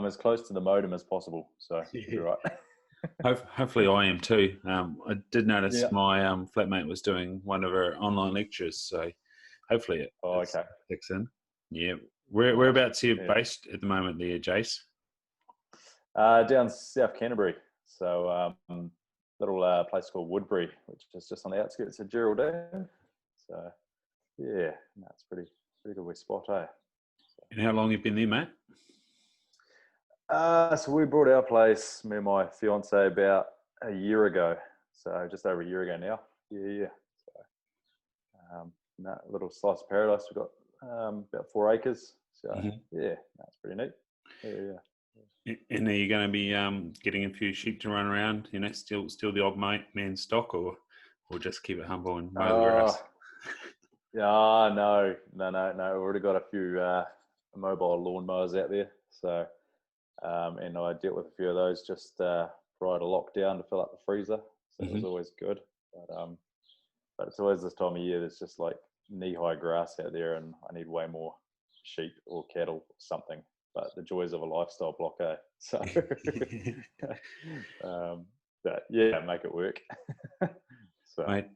I'm as close to the modem as possible, so you're right. Hopefully I am too. I did notice Yeah. my flatmate was doing one of her online lectures, so hopefully it Okay. kicks in. Yeah. Whereabouts are you Yeah. based at the moment there, Jase? Down South Canterbury, so little place called Woodbury, which is just on the outskirts of Geraldine. So yeah, it's pretty good wee spot, eh? And how long have you been there, mate? So we bought our place, me and my fiance, about a year ago. So just over a year ago now. Yeah. So a little slice of paradise. We've got about 4 acres. So yeah, that's pretty neat. Yeah. And are you going to be getting a few sheep to run around? You know, still the odd man stock, or just keep it humble and mow the grass? Yeah, no. We've already got a few mobile lawnmowers out there. So, and I dealt with a few of those just prior to lockdown to fill up the freezer. So it was always good. But it's always this time of year. There's just like knee-high grass out there, and I need way more sheep or cattle or something. But the joys of a lifestyle block, eh? So, but yeah, make it work. So, mate,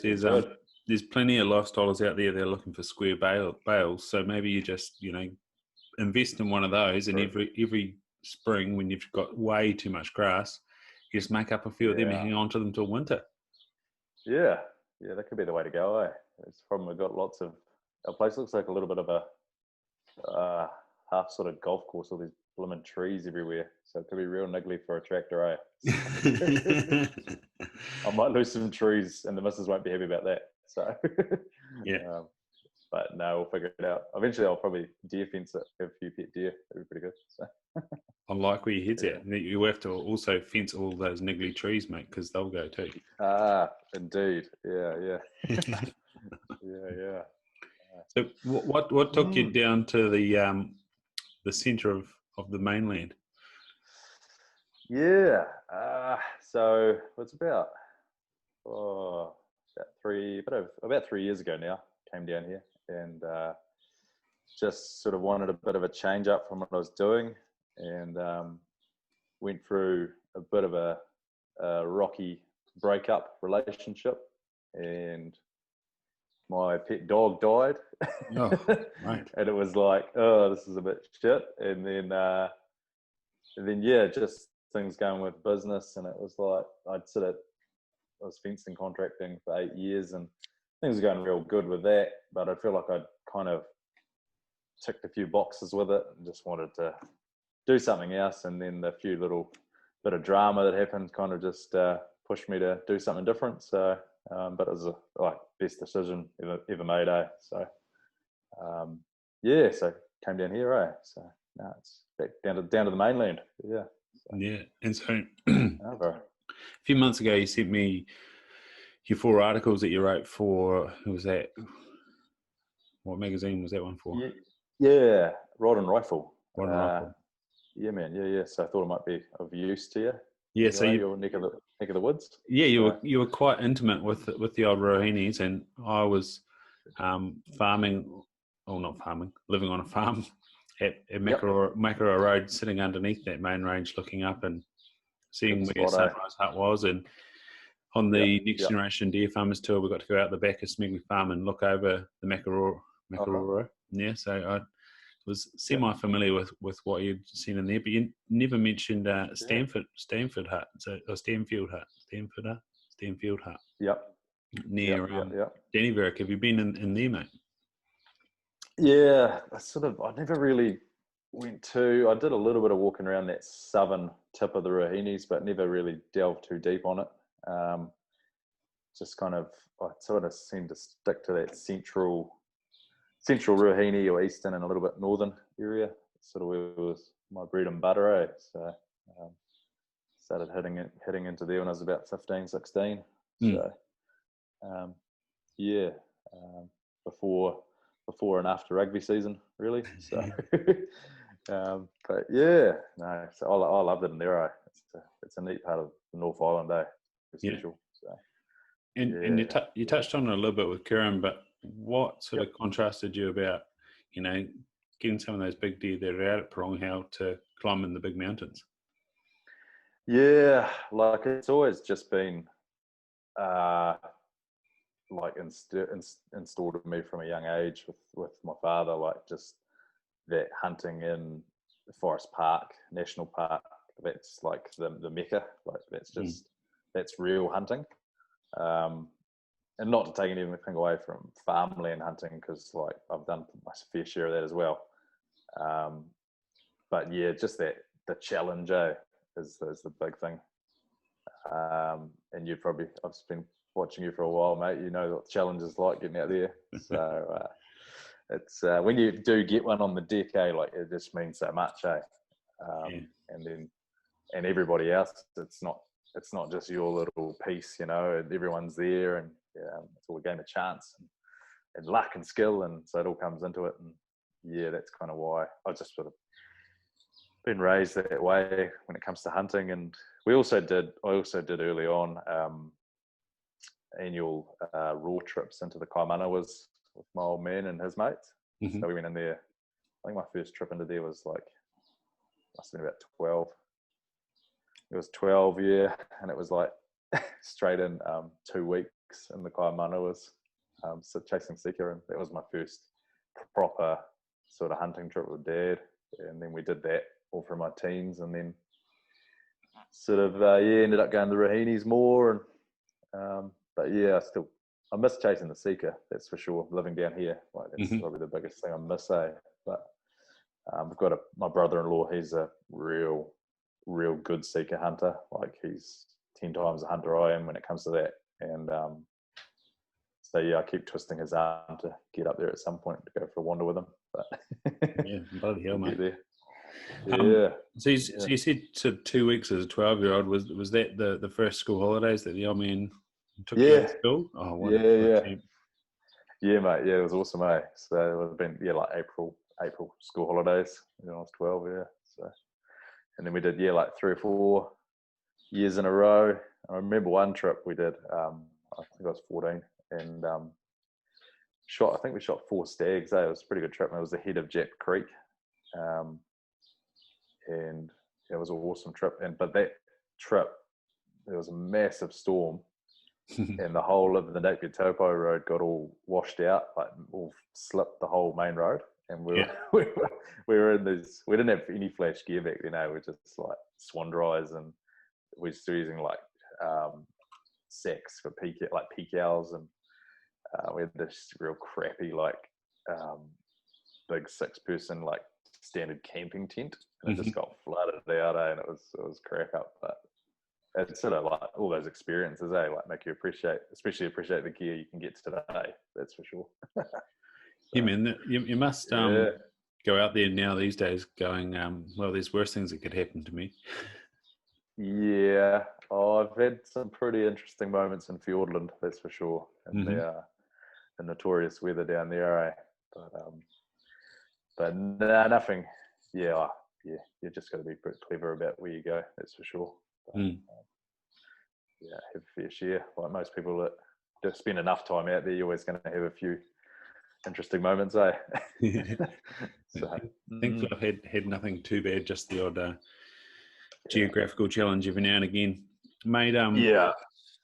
there's plenty of lifestylers out there that are looking for square bales. So maybe you just, invest in one of those, and every spring when you've got way too much grass, you just make up a few of them and hang on to them till winter. Yeah, that could be the way to go, eh? It's the problem, we've got lots of, our place looks like a little bit of a half sort of golf course, all these blooming trees everywhere. So it could be real niggly for a tractor, eh? I might lose some trees and the missus won't be happy about that. So, yeah. But no, we'll figure it out. Eventually I'll probably deer fence it, have a few pet deer. That'd be pretty good. So. I like where your head's at. You have to also fence all those niggly trees, mate, because they'll go too. Indeed. Yeah. Yeah. So what took you down to the centre of the mainland? Yeah. So it's about 3 years ago now. Came down here and just sort of wanted a bit of a change up from what I was doing, and went through a bit of a rocky breakup relationship, and my pet dog died. Oh, right. And it was like, oh, this is a bit shit. And then just things going with business, and it was like I was fencing contracting for 8 years, and things were going real good with that, but I feel like I'd kind of ticked a few boxes with it and just wanted to do something else. And then the few little bit of drama that happened kind of just pushed me to do something different. So, but it was the best decision ever made, eh? So, so came down here, eh? So now it's back down to the mainland. Yeah. So. Yeah, and so a few months ago you sent me your 4 articles that you wrote for, who was that? What magazine was that one for? Yeah, Rod and Rifle. Rifle. Yeah, man. Yeah. So I thought it might be of use to you. Yeah, anyway, so your neck of the woods. Yeah, you were quite intimate with the old Rohinis, and I was living on a farm at Makaroa Road, sitting underneath that main range, looking up and seeing where Sunrise Hut was. And on the Next Generation Deer Farmers Tour, we got to go out the back of Smegley Farm and look over the Makaroa. Yeah, so I was semi-familiar with what you'd seen in there, but you never mentioned Stanfield Hut, Stanfield Hut. Yep. Near Dennyverk. Have you been in there, mate? Yeah, I never really went to. I did a little bit of walking around that southern tip of the Rohinis, but never really delved too deep on it. Just kind of, I sort of seemed to stick to that central Rohini or eastern and a little bit northern area. Sort of where it was my bread and butter, eh? So started hitting into there when I was about 15, 16. So before and after rugby season, really. So, but yeah, no. So I loved it in there. Eh? It's a neat part of the North Island, eh? It's special. So, and you touched on it a little bit with Kieran, but what sort of contrasted you about, getting some of those big deer that are out at Porongahau to climbing the big mountains? Yeah, like it's always just been like installed in me from a young age with my father, like just that hunting in Forest Park, National Park, that's like the mecca, like that's just, that's real hunting. And not to take anything away from farmland hunting, because like I've done my fair share of that as well. But yeah, just that the challenge is the big thing. And I've been watching you for a while, mate. You know what the challenge is like getting out there. So it's when you do get one on the deck, like it just means so much, and everybody else, it's not just your little piece, you know. Everyone's there, and it's all a game of chance and luck and skill, and so it all comes into it. And yeah, that's kind of why I just sort of been raised that way when it comes to hunting. And I also did early on annual raw trips into the Kaimanawas with my old man and his mates. So we went in there. I think my first trip into there was like, must have been about 12. It was 12, yeah, and it was like straight in 2 weeks in the Kaimanawas, so chasing sika, and that was my first proper sort of hunting trip with Dad. And then we did that all through my teens, and then sort of ended up going to the Rahinis more. And but yeah, I miss chasing the sika, that's for sure. Living down here, like that's probably the biggest thing I miss. But we've got my brother-in-law. He's a real good sika hunter. Like he's 10 times the hunter I am when it comes to that. And so yeah, I keep twisting his arm to get up there at some point to go for a wander with him. But yeah, bloody hell, mate. There. Yeah. So you said to 2 weeks as a 12-year-old. Was that the first school holidays that the old man took you to school? Oh, what yeah, mate. Yeah, it was awesome, So it would have been like April school holidays when I was 12. Yeah. So, and then we did like 3 or 4 years in a row. I remember one trip we did. I think I was 14, and I think we shot 4 stags. It was a pretty good trip. And it was the head of Jack Creek. And it was an awesome trip. But that trip, there was a massive storm, and the whole of the Napier Taupo road got all washed out, like all slipped the whole main road. And we were in these. We didn't have any flash gear back then. We were just like swan dries, and we were still using like sacks for peak owls, and we had this real crappy like big 6-person like standard camping tent, and it just got flooded out, and it was crack up. But it's sort of like all those experiences, like make you especially appreciate the gear you can get today. That's for sure. So, yeah, man, you must go out there now these days going, well, there's worse things that could happen to me. Yeah, I've had some pretty interesting moments in Fiordland, that's for sure, and the notorious weather down there, but nothing. Yeah, you just got to be pretty clever about where you go, that's for sure. But, yeah, have a fair share. Like most people that just spend enough time out there, you're always going to have a few interesting moments, So, thankfully, I've had nothing too bad, just the odd geographical challenge every now and again. Mate,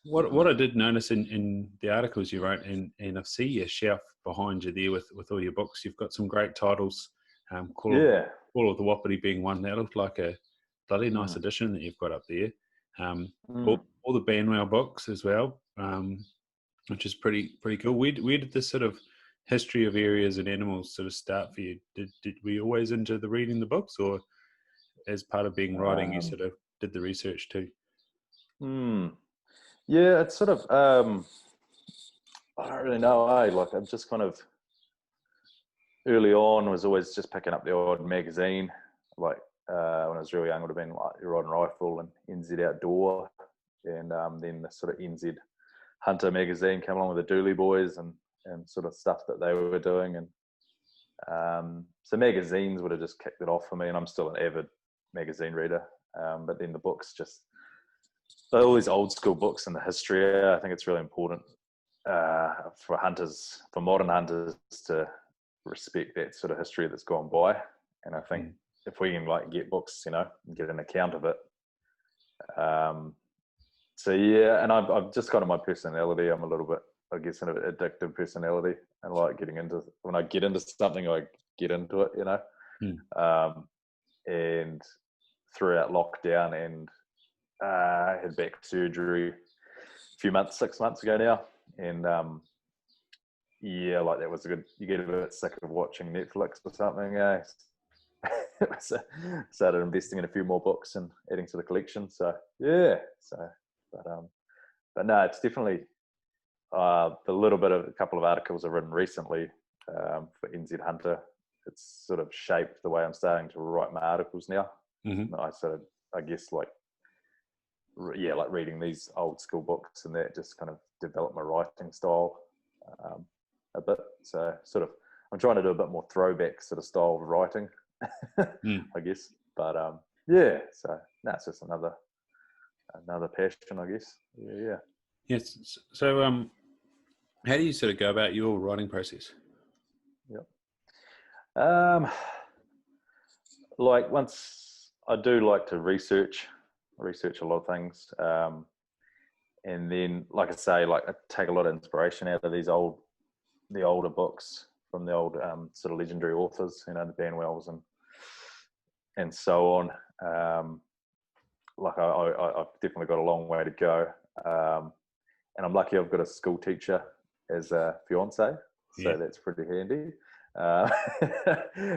what I did notice in the articles you wrote, and I see your shelf behind you there with all your books, you've got some great titles. Call of the Wapiti being one. That looked like a bloody nice addition that you've got up there. All the Banwell books as well, which is pretty cool. Where did this sort of history of areas and animals sort of start for you? Did we always into the reading the books, or as part of being writing, you sort of did the research too? Yeah, it's sort of I don't really know. Like I'm just kind of early on was always just picking up the odd magazine. Like when I was really young, it would have been like Rod and Rifle and NZ Outdoor, and then the sort of NZ Hunter magazine came along with the Dooley Boys and sort of stuff that they were doing. And so magazines would have just kicked it off for me, and I'm still an avid magazine reader. But then the books, just all these old school books in the history, I think it's really important for modern hunters to respect that sort of history that's gone by. And I think if we can like get books, you know, and get an account of it. So yeah, and I've just got my personality. I'm a little bit, I guess, an addictive personality, and like getting into, when I get into something, I get into it, you know. And throughout lockdown, and I had back surgery a few months, 6 months ago now, and yeah, like that was a good. You get a bit sick of watching Netflix or something, eh? So started investing in a few more books and adding to the collection. So yeah, but no, it's definitely the little bit of a couple of articles I've written recently for NZ Hunter. It's sort of shaped the way I'm starting to write my articles now. I sort of, I guess, like reading these old school books, and that just kind of developed my writing style a bit. So sort of, I'm trying to do a bit more throwback sort of style of writing. I guess, but yeah. So that's just another passion, I guess. Yeah. Yes. So how do you sort of go about your writing process? Yep. Like once I do like to research a lot of things, and then, like I say, like I take a lot of inspiration out of the older books from the old sort of legendary authors, you know, the Banwells and so on. Like I've definitely got a long way to go, and I'm lucky I've got a school teacher as a fiance, so that's pretty handy.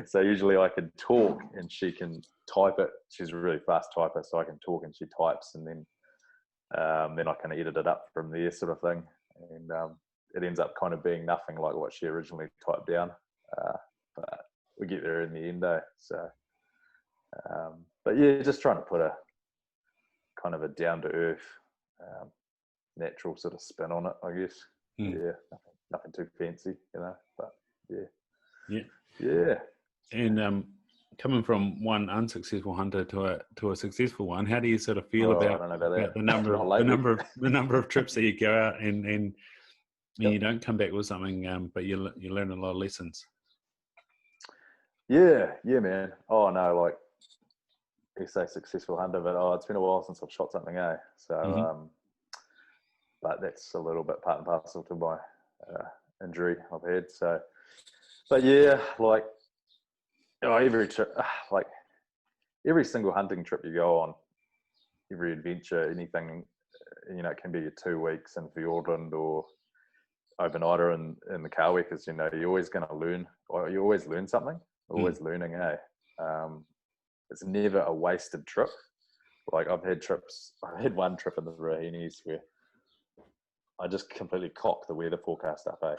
So usually I can talk and she can type it. She's a really fast typer, so I can talk and she types, and then I can edit it up from there, sort of thing. And it ends up kind of being nothing like what she originally typed down, but we get there in the end, though. So, but yeah, just trying to put a kind of a down to earth, natural sort of spin on it, I guess. Yeah, nothing too fancy, you know. But yeah. And coming from one unsuccessful hunter to a successful one, how do you sort of feel about the number of trips that you go out and you don't come back with something, but you learn a lot of lessons? Yeah, man. Oh no, like you say, successful hunter, but it's been a while since I've shot something, eh? So, but that's a little bit part and parcel to my injury I've had. So, but yeah, like every trip, like every single hunting trip you go on, every adventure, anything, you know, it can be your 2 weeks in Fiordland or overnighter in the Kawikas, you know, you're always going to learn, or you always learn something, always learning, eh? It's never a wasted trip. Like I've had one trip in the Rohini's where I just completely cocked the weather forecast up, eh?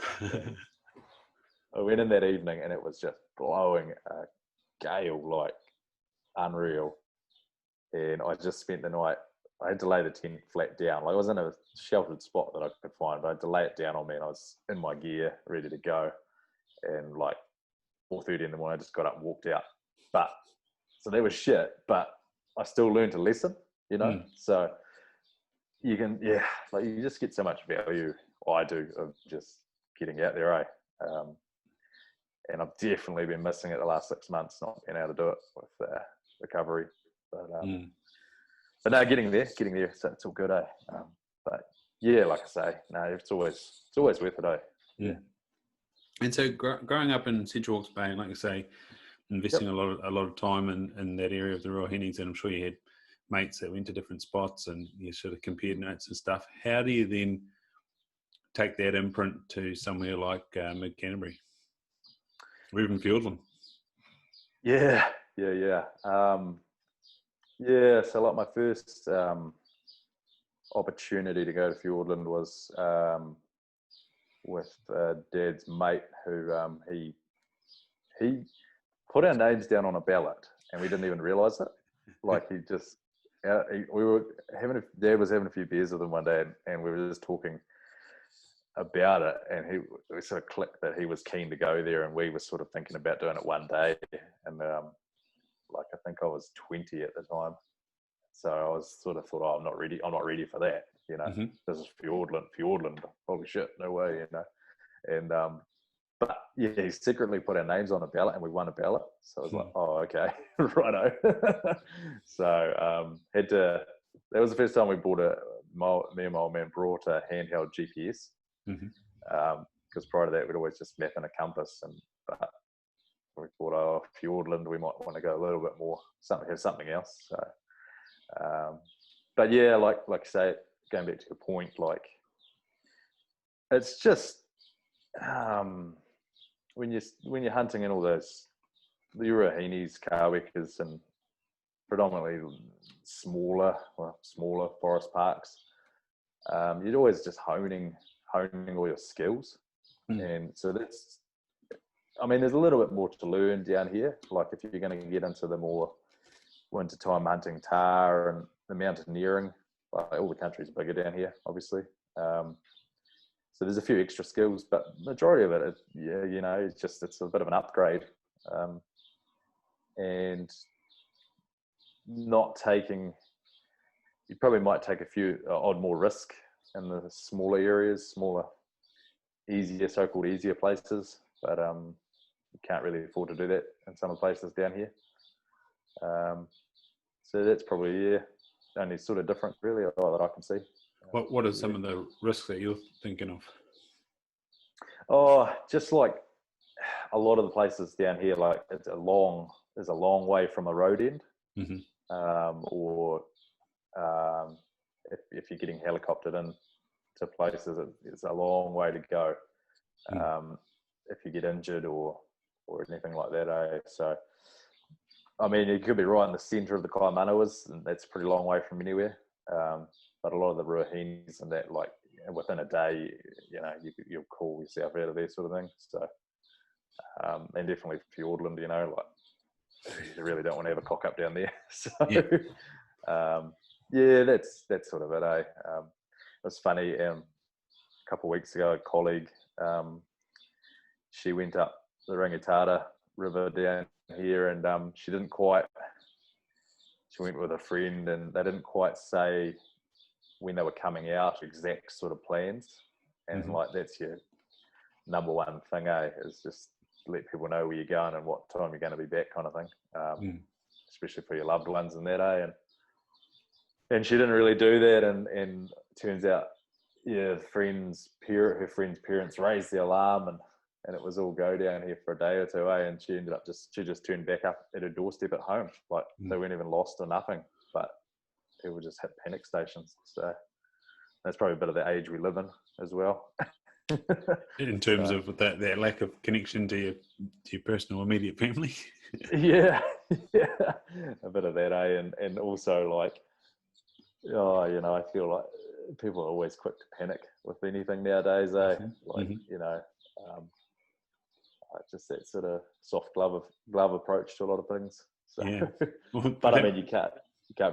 I went in that evening and it was just blowing a gale, like unreal. And I just spent the night, I had to lay the tent flat down. Like I was in a sheltered spot that I could find, but I had to lay it down on me, and I was in my gear, ready to go. And like 4:30 in the morning, I just got up and walked out. But so that was shit, but I still learned a lesson, you know? So you can, like you just get so much value, I do, of just getting out there, eh? And I've definitely been missing it the last 6 months, not being able to do it with recovery. But no, getting there, so it's all good, eh? But yeah, like I say, no, it's always worth it, eh? Yeah. And so growing up in Central Hawke's Bay, like you say, investing a lot of time in that area of the Rohini's, and I'm sure you had mates that went to different spots and you sort of compared notes and stuff. How do you then take that imprint to somewhere like Mid Canterbury or even Fiordland? Yeah. So like my first opportunity to go to Fiordland was with Dad's mate, who he put our names down on a ballot, and we didn't even realise it. Like he just, we were Dad was having a few beers with him one day, and we were just talking about it, and we sort of clicked that he was keen to go there, and we were sort of thinking about doing it one day, and like I think I was 20 at the time, so I was sort of thought, I'm not ready for that, you know. This is Fiordland, holy shit, no way, you know. And but yeah, he secretly put our names on a ballot and we won a ballot. So I was like, oh, okay, righto. So that was the first time we bought me and my old man brought a handheld GPS. Because prior to that, we'd always just map in a compass. But we thought, Fiordland, we might want to go a little bit more, have something else. So, but yeah, like I say, going back to your point, like, it's just, when you're hunting in all those the Urahinis, Kawikas, and predominantly smaller forest parks, you're always just honing all your skills. And so there's a little bit more to learn down here. Like if you're going to get into the more wintertime hunting tahr and the mountaineering, like all the country's bigger down here, obviously. So there's a few extra skills, but majority of it, it's a bit of an upgrade. And not taking, you probably might take a few odd more risk in the smaller areas, so-called easier places, but you can't really afford to do that in some of the places down here. So that's probably the only sort of difference really that I can see. What are some of the risks that you're thinking of? Oh, just like a lot of the places down here, like there's a long way from a road end, or if you're getting helicoptered in to places, it's a long way to go. If you get injured or anything like that, So, I mean, you could be right in the centre of the Kaimanawas, and that's a pretty long way from anywhere. But a lot of the Ruahinis and that, like within a day, you'll call yourself out of there, sort of thing. So, and definitely Fiordland, like you really don't want to have a cock up down there. So, that's sort of it. It was funny. A couple of weeks ago, a colleague, she went up the Rangitata River down here, and she went with a friend, and they didn't quite say when they were coming out exact sort of plans. And like that's your number one thing, is just let people know where you're going and what time you're going to be back, kind of thing. Especially for your loved ones and that, and she didn't really do that, and turns out, her friend's parents raised the alarm, and it was all go down here for a day or two, and she ended up she just turned back up at her doorstep at home. Like they weren't even lost or nothing, but people just hit panic stations. So that's probably a bit of the age we live in as well. In terms of that lack of connection to your personal immediate family. yeah, a bit of that, and also like, I feel like people are always quick to panic with anything nowadays, just that sort of soft glove approach to a lot of things. So, but I mean, you can't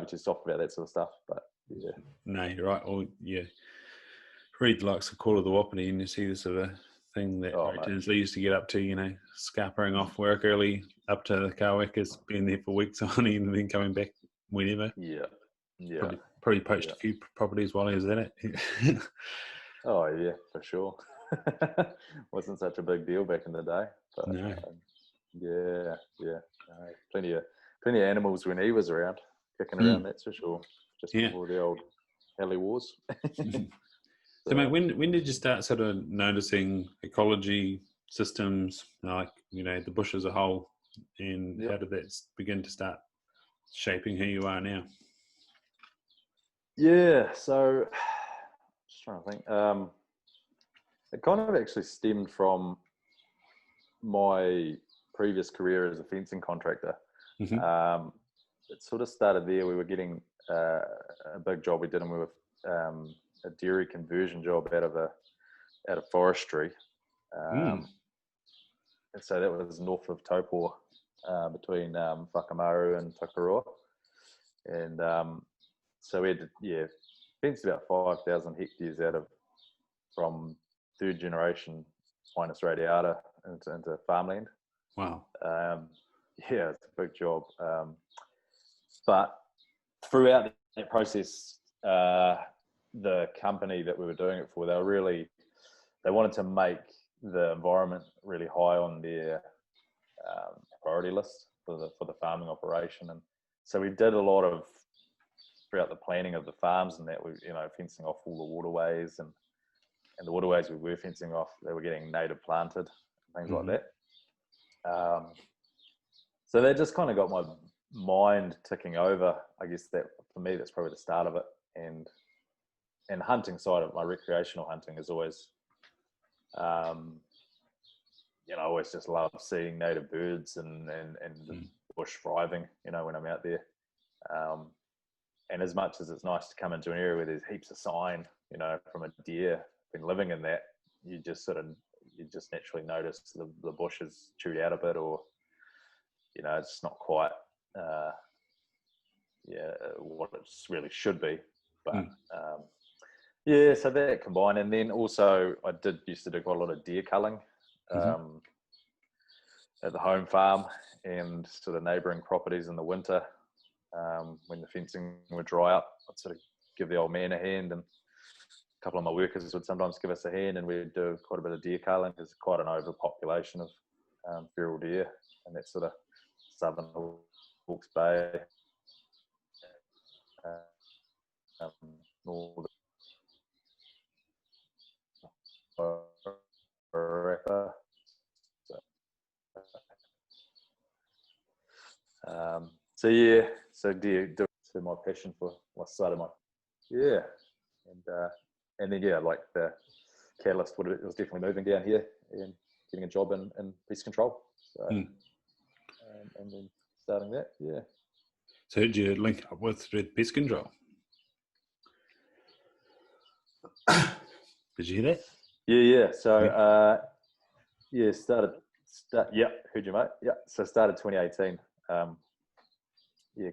be too soft about that sort of stuff. But yeah, no, you're right. Or Reed likes the call of the wapiti, and you see this sort of thing that they used to get up to, scarpering off work early up to the Kawikas, being there for weeks on end, and then coming back whenever. Yeah. Probably poached a few properties while he was at it. Oh yeah, for sure. Wasn't such a big deal back in the day. But, no. Plenty of animals when he was around, kicking around. That's for sure. Just before the old Heli Wars. So, mate, when did you start sort of noticing ecology systems, like the bush as a whole, and how did that begin to start shaping who you are now? Yeah, so just trying to think. It kind of actually stemmed from my previous career as a fencing contractor. It sort of started there. We were getting a big job we did, and we were a dairy conversion job out of forestry. And so that was north of Taupō, between Whakamaru and Tukaroa. And so we had to, fenced about 5,000 hectares from third generation Pinus radiata into farmland. Wow. It's a big job. But throughout that process, the company that we were doing it for, they wanted to make the environment really high on their priority list for the farming operation. And so we did a lot of, throughout the planning of the farms, and that we, fencing off all the waterways, and the waterways we were fencing off, they were getting native planted, things like that. So that just kind of got my mind ticking over. I guess that for me, that's probably the start of it. And hunting side of my recreational hunting is always, I always just love seeing native birds and the bush thriving, when I'm out there. And as much as it's nice to come into an area where there's heaps of sign, from a deer, been living in that, you just naturally notice the bush is chewed out a bit, or, it's not quite, what it really should be. But, so that combined. And then also I used to do quite a lot of deer culling at the home farm and sort of neighbouring properties in the winter. When the fencing would dry up, I'd sort of give the old man a hand, and a couple of my workers would sometimes give us a hand, and we'd do quite a bit of deer culling. There's quite an overpopulation of feral deer, and that sort of southern Hawke's Bay, northern Rapper. So deer, so my passion for what started my, and then like the catalyst it was definitely moving down here and getting a job in pest control. So, and then starting that, So who did you link up with pest control? Did you hear that? Yeah. So heard you, mate. Yeah, so started 2018.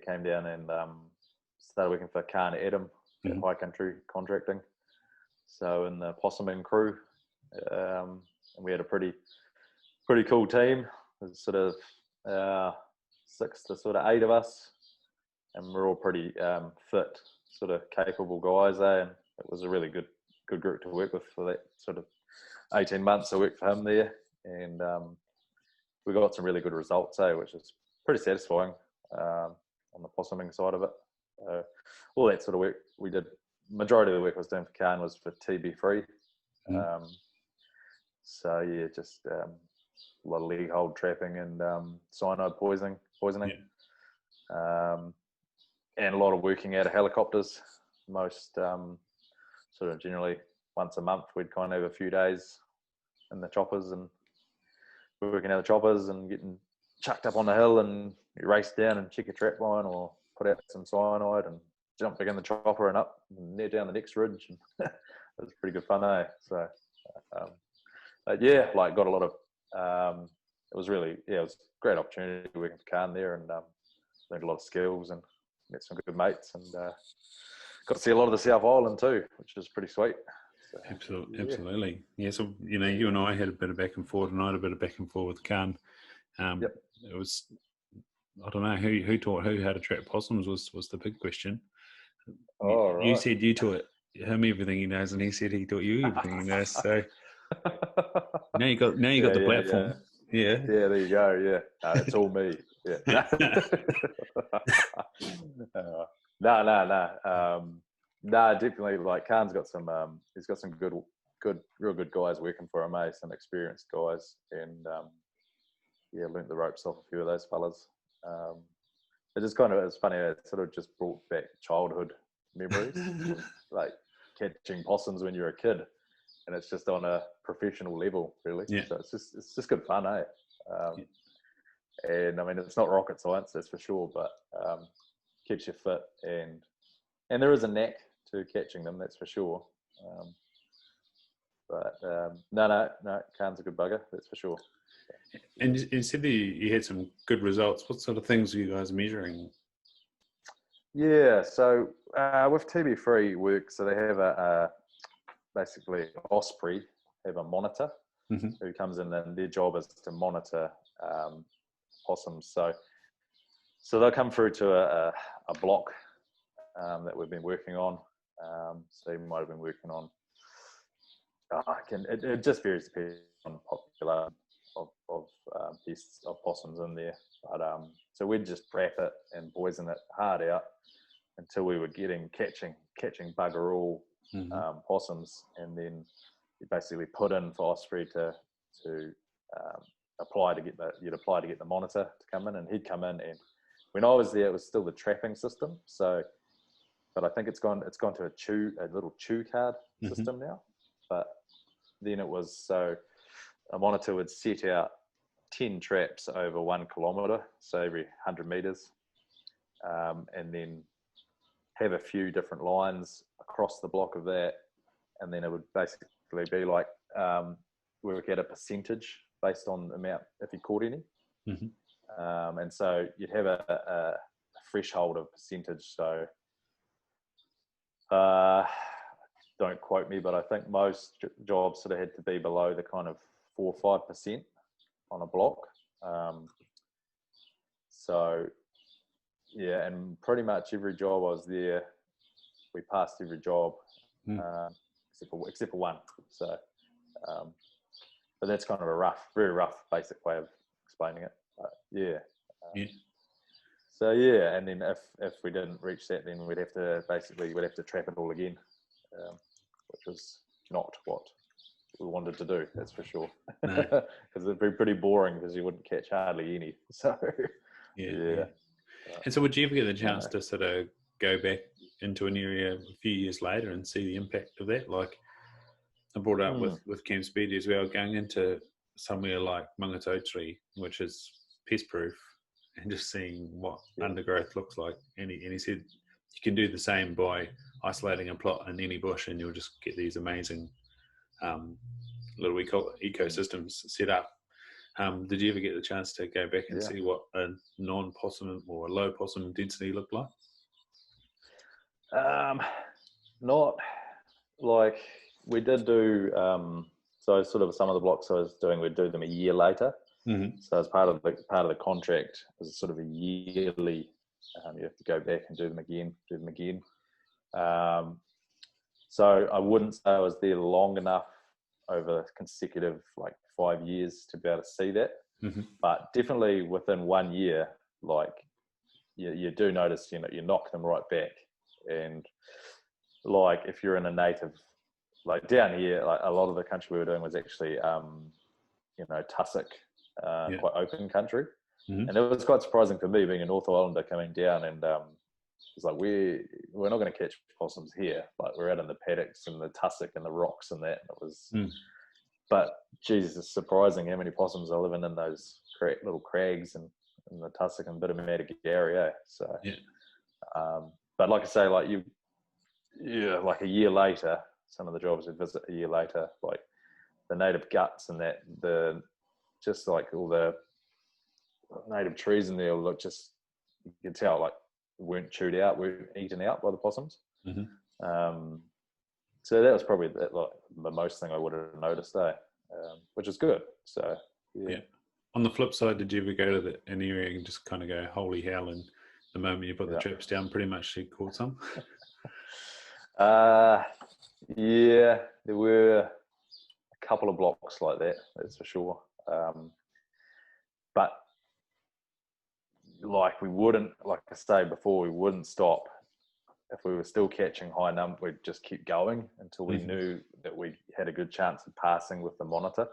Came down and started working for Khan Adam at High Country Contracting. So in the possuming crew, and we had a pretty cool team. There's sort of 6 to sort of 8 of us, and we're all pretty fit, sort of capable guys, and it was a really good group to work with for that sort of 18 months I worked for him there, and we got some really good results, which is pretty satisfying on the possuming side of it. All that sort of work we did, majority of the work I was doing for Khan was for TB free. Just a lot of leg hold trapping and cyanide poisoning, and a lot of working out of helicopters. Most sort of generally once a month we'd kind of have a few days in the choppers and working out the choppers and getting chucked up on the hill, and you race down and check a trap line or put out some cyanide and jump back in the chopper and up and near down the next ridge. And it was pretty good fun, So, got a lot of, it was really, it was a great opportunity working for Khan there, and learned a lot of skills and met some good mates, and got to see a lot of the South Island too, which is pretty sweet. So, Absolutely. Yeah, so, you and I had a bit of back and forth, and I had a bit of back and forth with Khan. It was, I don't know, who taught who how to trap possums was the big question. Right. You said you taught him everything he knows, and he said he taught you everything he knows. So now you got the platform. Yeah, there you go. Yeah, it's all me. Yeah. Definitely. Like Khan's got some. He's got some real good guys working for him, some experienced guys, and learnt the ropes off a few of those fellas. It's funny. It sort of just brought back childhood memories, like catching possums when you're a kid, and it's just on a professional level, really. Yeah. So it's just good fun, And I mean, it's not rocket science, that's for sure, but keeps you fit, and there is a knack to catching them, that's for sure. No, Khan's a good bugger, that's for sure. And you said that you had some good results. What sort of things were you guys measuring? Yeah, so with TB Free work, so they have basically Osprey have a monitor who comes in, and their job is to monitor possums. So they'll come through to a block that we've been working on. So you might have been working on It just varies depending on popularity of pests of possums in there. But so we'd just wrap it and poison it hard out until we were catching bugger all possums, and then you basically put in phosphorus to apply to get the monitor to come in, and he'd come in. And when I was there, it was still the trapping system. So, but I think it's gone to a little chew card system now. But then it was, so a monitor would set out 10 traps over 1 kilometre, so every 100 metres, and then have a few different lines across the block of that, and then it would basically be like work out a percentage based on the amount if you caught any. And so you'd have a threshold of percentage. So don't quote me, but I think most jobs sort of had to be below the kind of 4 or 5% on a block. So yeah, and pretty much every job I was there, we passed every job except for one. So, but that's kind of a very rough, basic way of explaining it. But yeah. So yeah, and then if we didn't reach that, then we'd have to trap it all again, which was not what we wanted to do. That's for sure. Because it'd be pretty boring because you wouldn't catch hardly any. So yeah. And so, would you ever get the chance to sort of go back into an area a few years later and see the impact of that? Like I brought up with Camp Speedy as well, going into somewhere like Aotearoa, which is pest proof, and just seeing what undergrowth looks like. And he said you can do the same by isolating a plot in any bush, and you'll just get these amazing little ecosystems set up. Did you ever get the chance to go back and see what a non-possum or a low possum density looked like? Not like we did do. So sort of some of the blocks I was doing, we'd do them a year later. So as part of the contract, it was sort of a yearly. You have to go back and do them again. So I wouldn't say I was there long enough over consecutive 5 years to be able to see that, but definitely within 1 year, you do notice, you knock them right back. And if you're in a native, down here, a lot of the country we were doing was actually tussock, quite open country, and it was quite surprising for me being a North Islander coming down, and it's like we're not going to catch possums here. We're out in the paddocks and the tussock and the rocks and that. And it was, but geez, it's surprising how many possums are living in those little crags and the tussock and a bit of Aotearoa. So, but like I say, a year later, some of the jobs we visit a year later, the native guts and that, all the native trees in there look just, you can tell weren't chewed out, weren't eaten out by the possums. So that was probably the most thing I would have noticed, which is good. So yeah. On the flip side, did you ever go to an area and just kind of go, holy hell, and the moment you put the traps down, pretty much you caught some? Yeah, there were a couple of blocks like that, that's for sure. But we wouldn't, like I say before, we wouldn't stop. If we were still catching high number, we'd just keep going until we knew that we had a good chance of passing with the monitor.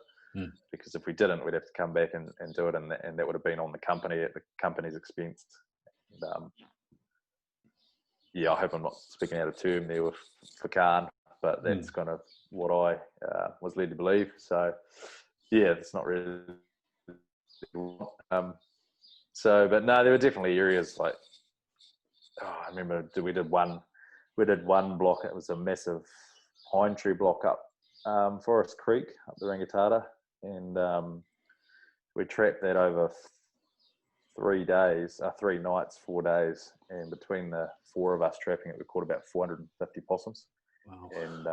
Because if we didn't, we'd have to come back and do it, and that would have been on the company at the company's expense. And, I hope I'm not speaking out of term there for Khan, but that's kind of what I was led to believe. So yeah, it's not really. But no, there were definitely areas I remember we did one block. It was a massive pine tree block up Forest Creek up the Rangitata, and we trapped that over 3 nights, 4 days, and between the four of us trapping it, we caught about 450 possums. Wow! And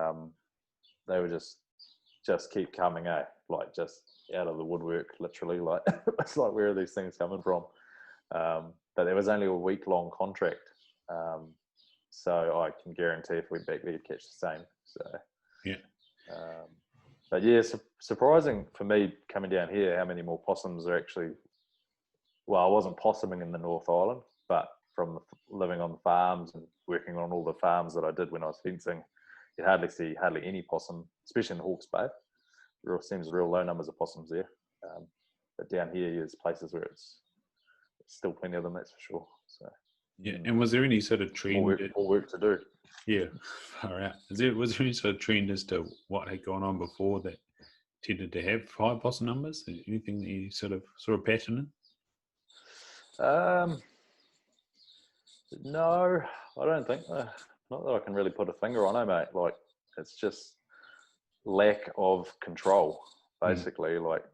they were just keep coming, just out of the woodwork, literally. It's where are these things coming from? But there was only a week-long contract, so I can guarantee if we back there, you'd catch the same. So But yeah, surprising for me coming down here, how many more possums are actually. Well, I wasn't possuming in the North Island, but from living on the farms and working on all the farms that I did when I was fencing, you hardly see any possum, especially in Hawke's Bay. There seems real low numbers of possums there. But down here, there's places where it's still plenty of them, that's for sure. So yeah, and was there any sort of trend? More work to do. Yeah, far out. Was there any sort of trend as to what had gone on before that tended to have high possum numbers? Anything that you sort of saw a pattern in? No, I don't think. Not that I can really put a finger on it, mate. Like, it's just lack of control, basically. Like,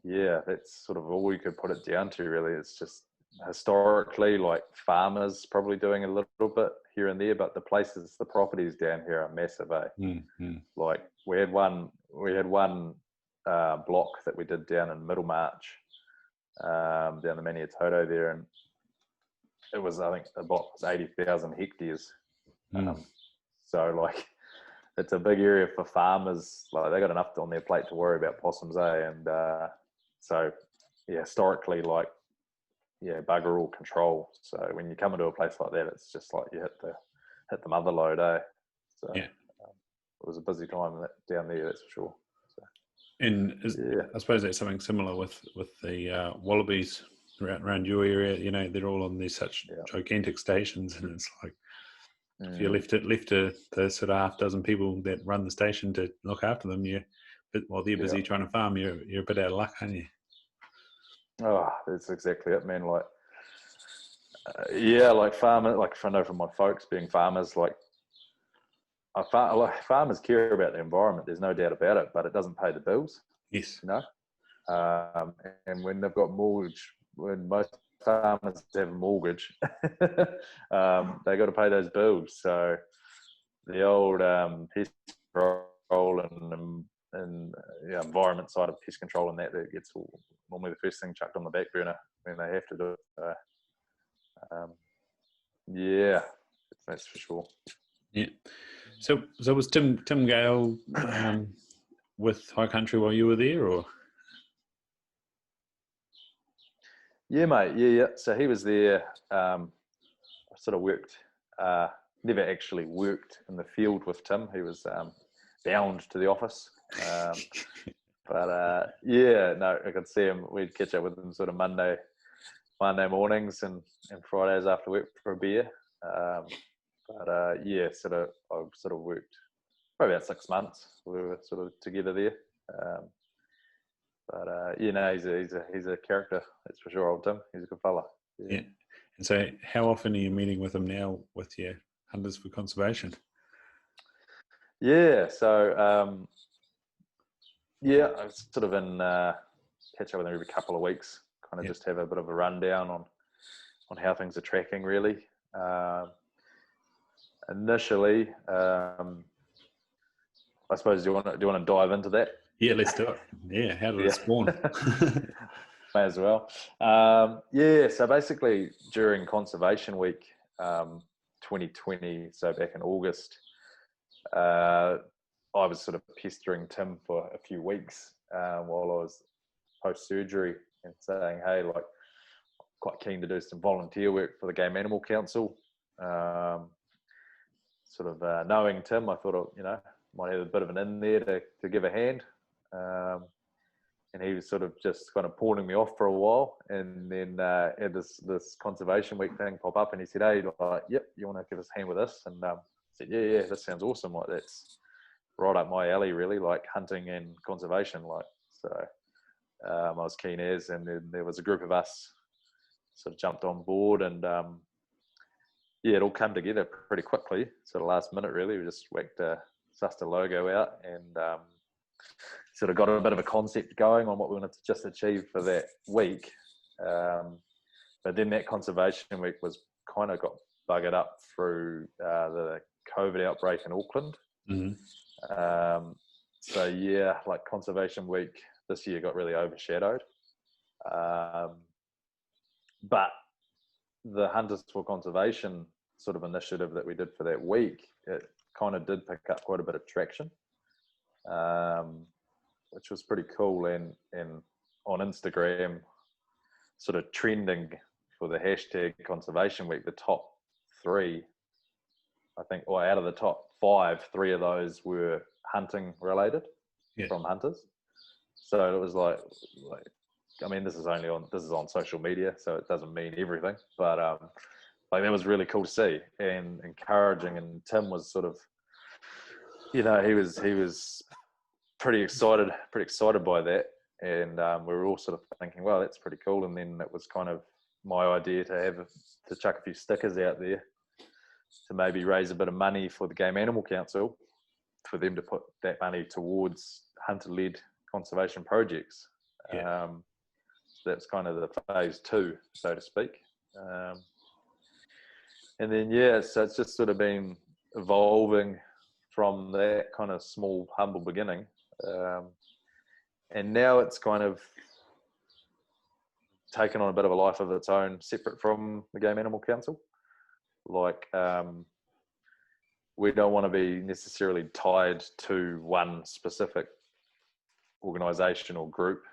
yeah, that's sort of all we could put it down to, really. It's just historically, like, farmers probably doing a little bit here and there, but the properties down here are massive, eh? Like, we had one block that we did down in Middlemarch, down the Maniatoto there, and it was, I think the block was 80,000 hectares. So, like, it's a big area for farmers. Like, they got enough on their plate to worry about possums, eh? And so, yeah, historically, like, yeah, bugger all control. So when you come into a place like that, it's just like you hit the mother load, eh? So yeah. It was a busy time down there, that's for sure. So, and I suppose that's something similar with the wallabies around your area. You know, they're all on these such gigantic stations, and it's like if you're left to the sort of half dozen people that run the station to look after them, while they're busy trying to farm, you're a bit out of luck, aren't you? Oh, that's exactly it, man. Like, like farmers, like if I know from my folks being farmers, like, farmers care about the environment. There's no doubt about it, but it doesn't pay the bills. Yes. You know, and when they've got mortgage, when most farmers have a mortgage, they got to pay those bills. So the old pest control and environment side of pest control and that gets normally the first thing chucked on the back burner when they have to do it. Yeah, that's for sure. Yeah. So was Tim Gale with High Country while you were there, or? Yeah, mate. Yeah. So he was there. I sort of worked. Never actually worked in the field with Tim. He was bound to the office. But no, I could see him. We'd catch up with him sort of Monday mornings and Fridays after work for a beer. I sort of worked for about 6 months. We were sort of together there. He's a character, that's for sure, old Tim. He's a good fella. Yeah. And so how often are you meeting with him now with your Hunters for Conservation? Yeah, so I sort of catch up with him every couple of weeks, kind of just have a bit of a rundown on how things are tracking, really. Initially, I suppose do you want to dive into that? Yeah, let's do it. Yeah, how did it spawn? May as well. So basically during Conservation Week 2020, so back in August, I was sort of pestering Tim for a few weeks while I was post-surgery and saying, hey, like, quite keen to do some volunteer work for the Game Animal Council. Knowing Tim, I thought, might have a bit of an in there to give a hand. And he was sort of just kind of pawning me off for a while, and then had this Conservation Week thing pop up, and he said, hey, like, yep, you want to give us a hand with this? And I said, yeah, that sounds awesome. Like, that's right up my alley, really, like hunting and conservation. Like, so I was keen as, and then there was a group of us sort of jumped on board, and it all came together pretty quickly. Sort of last minute, really. We just sussed a logo out and sort of got a bit of a concept going on what we wanted to just achieve for that week. But then that Conservation Week got buggered up through the COVID outbreak in Auckland. Mm-hmm. Like Conservation Week this year got really overshadowed. But the Hunters for Conservation sort of initiative that we did for that week, it kind of did pick up quite a bit of traction. which was pretty cool. And on Instagram, sort of trending for the hashtag Conservation Week, the top 3, I think, or out of the top 5, 3 of those were hunting related from hunters. So it was like, I mean, this is on social media, so it doesn't mean everything, but like that was really cool to see and encouraging. And Tim was sort of, he was pretty excited by that. And we were all sort of thinking, well, that's pretty cool. And then it was kind of my idea to chuck a few stickers out there to maybe raise a bit of money for the Game Animal Council, for them to put that money towards hunter-led conservation projects. So that's kind of the phase 2, so to speak. And then, so it's just sort of been evolving from that kind of small, humble beginning. And now it's kind of taken on a bit of a life of its own, separate from the Game Animal Council. Like, we don't want to be necessarily tied to one specific organisation or group.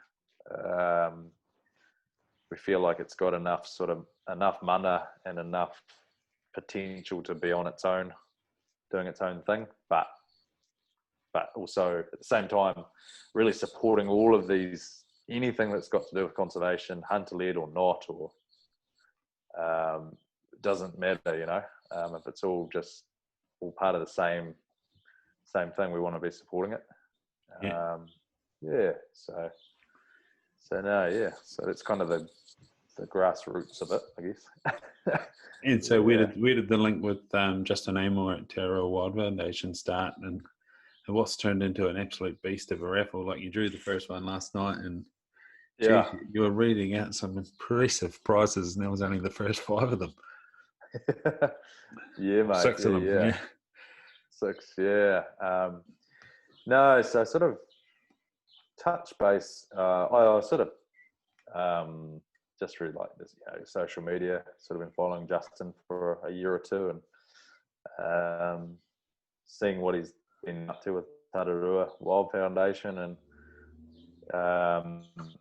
We feel like it's got enough mana and enough potential to be on its own, doing its own thing, but also at the same time really supporting all of these, anything that's got to do with conservation, hunter-led or not, or doesn't matter, if it's all part of the same thing, we want to be supporting it. So it's kind of the grassroots of it, I guess. And so where did the link with Justin Amor at Aotearoa Wild Foundation start, and what's turned into an absolute beast of a raffle? Like, you drew the first one last night, and geez, you were reading out some impressive prizes, and that was only the first 5 of them. Yeah, mate. 6 of them. Yeah. 6. Yeah. No, so sort of touch base. I sort of just through like this, social media, sort of been following Justin for a year or 2, and seeing what he's been up to with Aotearoa Wild Foundation, and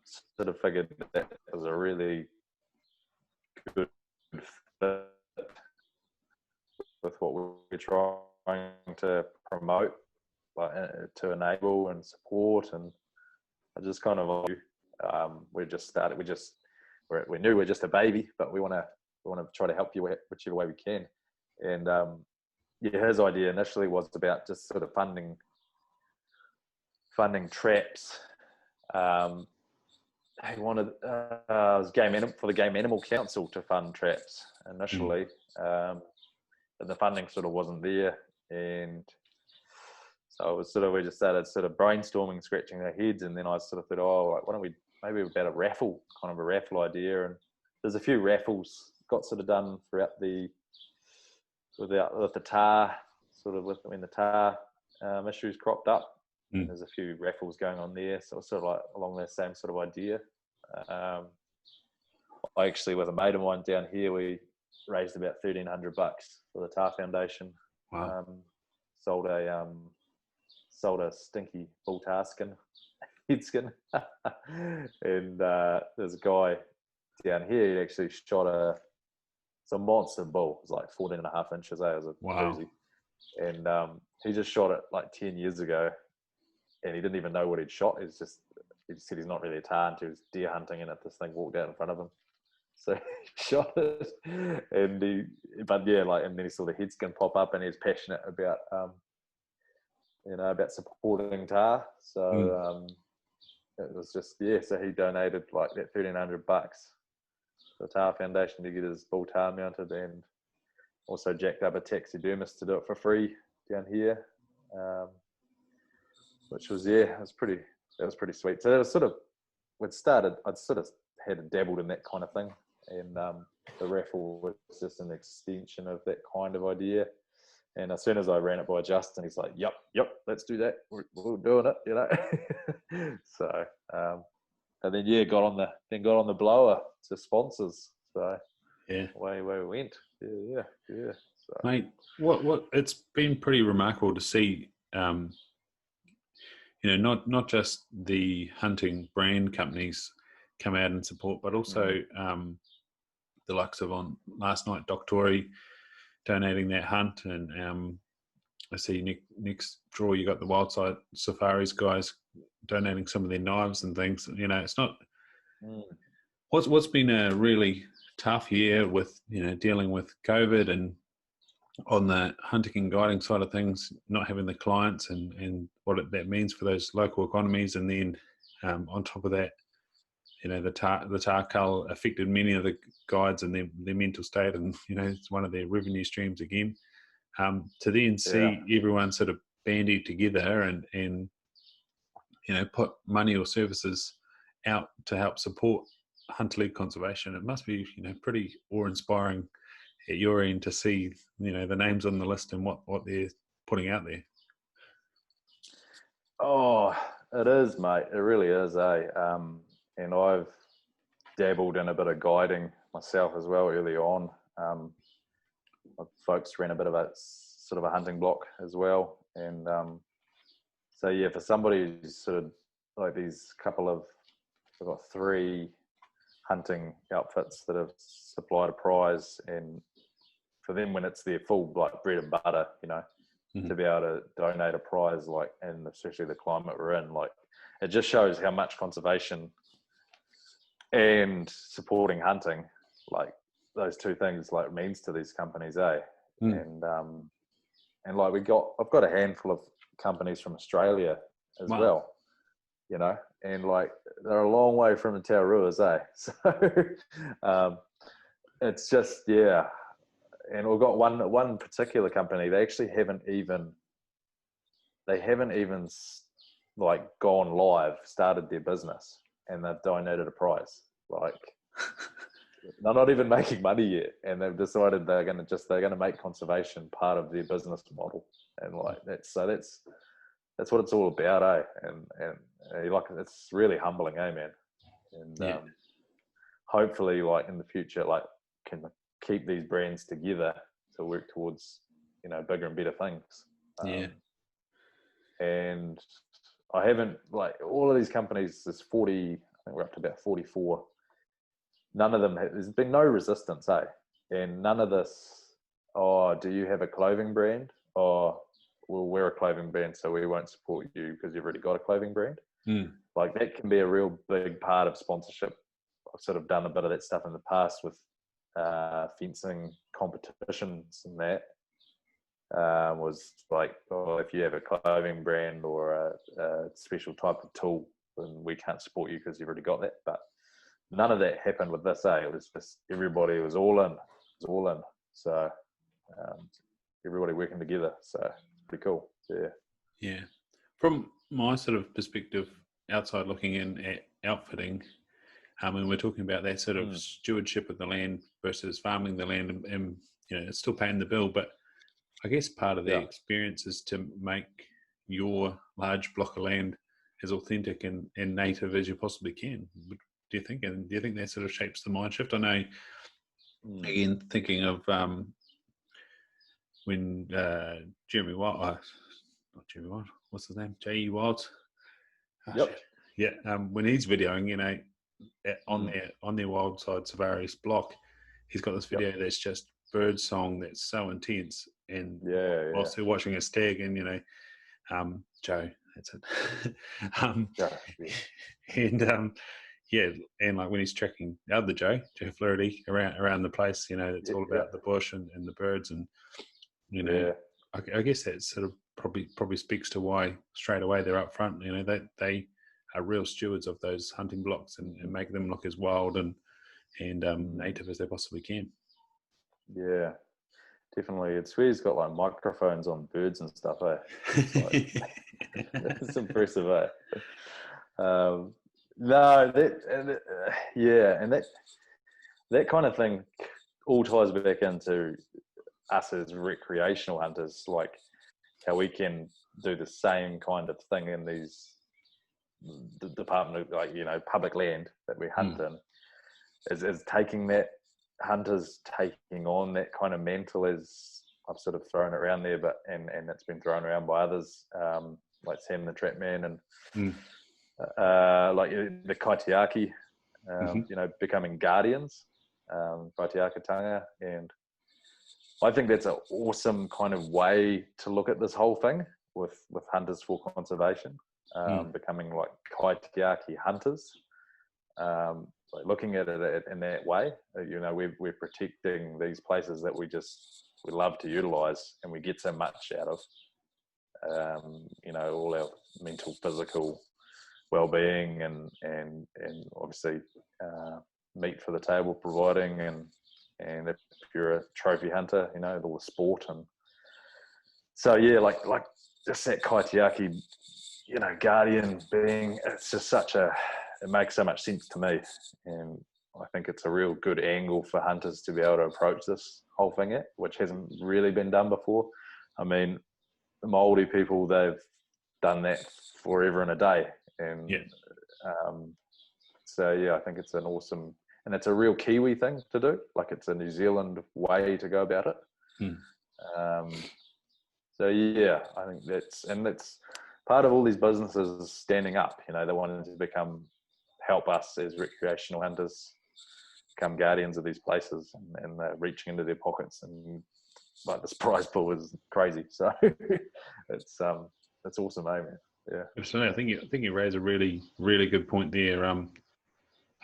sort of figured that was a really good fit with what we're trying to promote, like, to enable and support. And I just kind of we knew we're just a baby, but we want to try to help you whichever way we can. And his idea initially was about just sort of funding traps. He wanted for the Game Animal Council to fund traps initially, but the funding sort of wasn't there. And so it was we just started sort of brainstorming, scratching our heads, and then I sort of thought, why don't we maybe about a raffle idea. And there's a few raffles got sort of done throughout with the tar, when the tar issues cropped up. There's a few raffles going on there, so it's sort of like along the same sort of idea. I actually, with a mate of mine down here, we raised about $1,300 for the Tar Foundation. Wow. Sold a stinky bull tar skin, head skin, and there's a guy down here. He actually shot it's a monster bull. It was like 14.5 inches. It was a doozy, and he just shot it like 10 years ago, and he didn't even know what he'd shot. He just said he's not really a tar until he was deer hunting, and this thing walked out in front of him. So he shot it, and then he saw the head skin pop up, and he was passionate about about supporting tar. So it was just so he donated like that $1,300 to the Tar Foundation to get his bull tar mounted, and also jacked up a taxidermist to do it for free down here, which was that was pretty sweet. So that was sort of I'd sort of had dabbled in that kind of thing, and the raffle was just an extension of that kind of idea. And as soon as I ran it by Justin, he's like, "Yep, let's do that. We're doing it," So, and then got on the blower to sponsors. So away we went. Yeah. So. Mate, what it's been pretty remarkable to see not just the hunting brand companies come out and support, but also the likes of on last night, Doc Tory donating that hunt, and I see next draw you got the Wildside Safaris guys donating some of their knives and things. It's not what's been a really tough year with dealing with COVID and on the hunting and guiding side of things, not having the clients and what that means for those local economies, and then on top of that, the tar cull affected many of the guides and their mental state, and it's one of their revenue streams again. To then see everyone sort of bandied together and put money or services out to help support hunter-led conservation, it must be pretty awe-inspiring at your end to see the names on the list and what they're putting out there. Oh, it is, mate. It really is, eh? And I've dabbled in a bit of guiding myself as well early on. My folks ran a bit of a sort of a hunting block as well, and so yeah, for somebody who's sort of like these couple of, I've got 3 hunting outfits that have supplied a prize, and for them, when it's their full like bread and butter, to be able to donate a prize, like, and especially the climate we're in, like, it just shows how much conservation and supporting hunting, like those 2 things, like, means to these companies, eh? And like I've got a handful of companies from Australia as well, and like they're a long way from the Aotearoas, eh? So it's just, yeah. And we've got one particular company. They actually haven't even like gone live, started their business, and they've donated a prize. Like, they're not even making money yet, and they've decided they're going to make conservation part of their business model, and like that's what it's all about, eh? And like, it's really humbling, eh, man? And hopefully, like, in the future, like, can keep these brands together to work towards bigger and better things. And I haven't, like, all of these companies, there's 40, I think we're up to about 44. None of them, there's been no resistance, eh? And none of this, do you have a clothing brand? Or, well, we're a clothing brand, so we won't support you because you've already got a clothing brand. Like, that can be a real big part of sponsorship. I've sort of done a bit of that stuff in the past with fencing competitions, and that was like, if you have a clothing brand or a special type of tool, then we can't support you because you've already got that. But none of that happened with this, eh? It was just everybody was all in. So everybody working together. So pretty cool. Yeah. From my sort of perspective, outside looking in at outfitting, and we're talking about that sort of stewardship of the land versus farming the land, and it's still paying the bill. But I guess part of the experience is to make your large block of land as authentic and native as you possibly can. Do you think? And do you think that sort of shapes the mind shift? I know, again, thinking of when Jeremy Wild, not Jeremy Wild, what's his name? J.E. Wild. When he's videoing, on their Wildside Safaris block, he's got this video that's just bird song that's so intense, and whilst they're watching a stag, and Joe, that's it. And like when he's tracking the other Joe Flaherty around the place, it's all about the bush and the birds, and I guess that sort of probably speaks to why straight away they're up front. They are real stewards of those hunting blocks and make them look as wild and native as they possibly can. Yeah, definitely. It's where he's got like microphones on birds and stuff, eh? It's impressive, eh? And that kind of thing all ties back into us as recreational hunters, like how we can do the same kind of thing in these the department of, like, public land that we hunt in, is taking that, hunters taking on that kind of mantle, as I've sort of thrown it around there, but and it's been thrown around by others, like Sam the Trap Man and like the kaitiaki, becoming guardians, kaitiakatanga. And I think that's an awesome kind of way to look at this whole thing with hunters for conservation, becoming like kaitiaki hunters. Like looking at it in that way, we're protecting these places that we love to utilize and we get so much out of. All our mental, physical well-being and obviously meat for the table providing, and if you're a trophy hunter, all the sport. And so like just that kaitiaki, guardian being, it's just it makes so much sense to me, and I think it's a real good angle for hunters to be able to approach this whole thing at, which hasn't really been done before. I mean, the Māori people, they've done that forever and a day, and I think it's an awesome, and it's a real Kiwi thing to do. Like, it's a New Zealand way to go about it. I think that's part of all these businesses standing up. They wanted to help us as recreational hunters become guardians of these places, and they're reaching into their pockets, and like this prize pool is crazy. So it's awesome, man. Yeah, absolutely. I think you raise a really, really good point there. I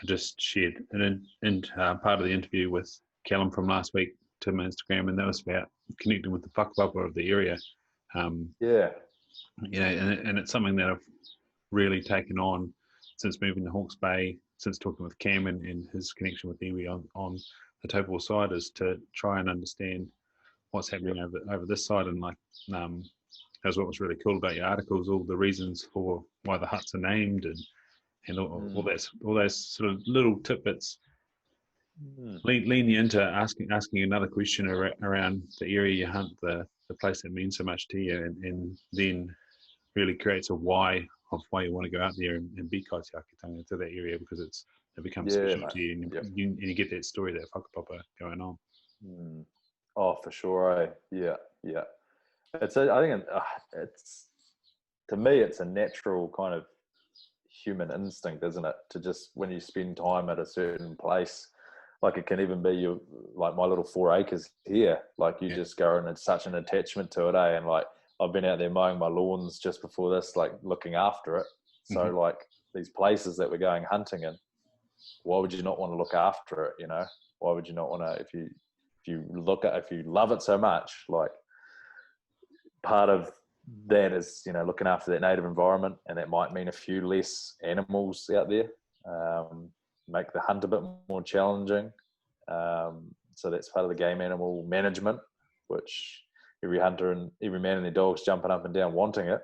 just shared in part of the interview with Callum from last week to my Instagram, and that was about connecting with the whakapapa of the area. And it's something that I've really taken on since moving to Hawke's Bay, since talking with Cam and his connection with iwi on the Taupo side, is to try and understand what's happening over this side. And like, that's what was really cool about your articles, all the reasons for why the huts are named, and all those sort of little tidbits lean you into asking another question around the area you hunt, the place that means so much to you, and then really creates a why of why you want to go out there and be kaitiakitanga to that area, because it becomes special to you, and you get that story, that whakapapa going on. Oh, for sure. Yeah. I think it's, to me, it's a natural kind of human instinct, isn't it? To just, when you spend time at a certain place, like it can even be like my little 4 acres here, like you just go, and it's such an attachment to it, and like I've been out there mowing my lawns just before this, like looking after it. So like these places that we're going hunting in, why would you not want to look after it? Why would you not want to, if you love it so much, like part of that is, looking after that native environment, and that might mean a few less animals out there, make the hunt a bit more challenging. So that's part of the game animal management, which every hunter and every man and their dog's jumping up and down wanting it.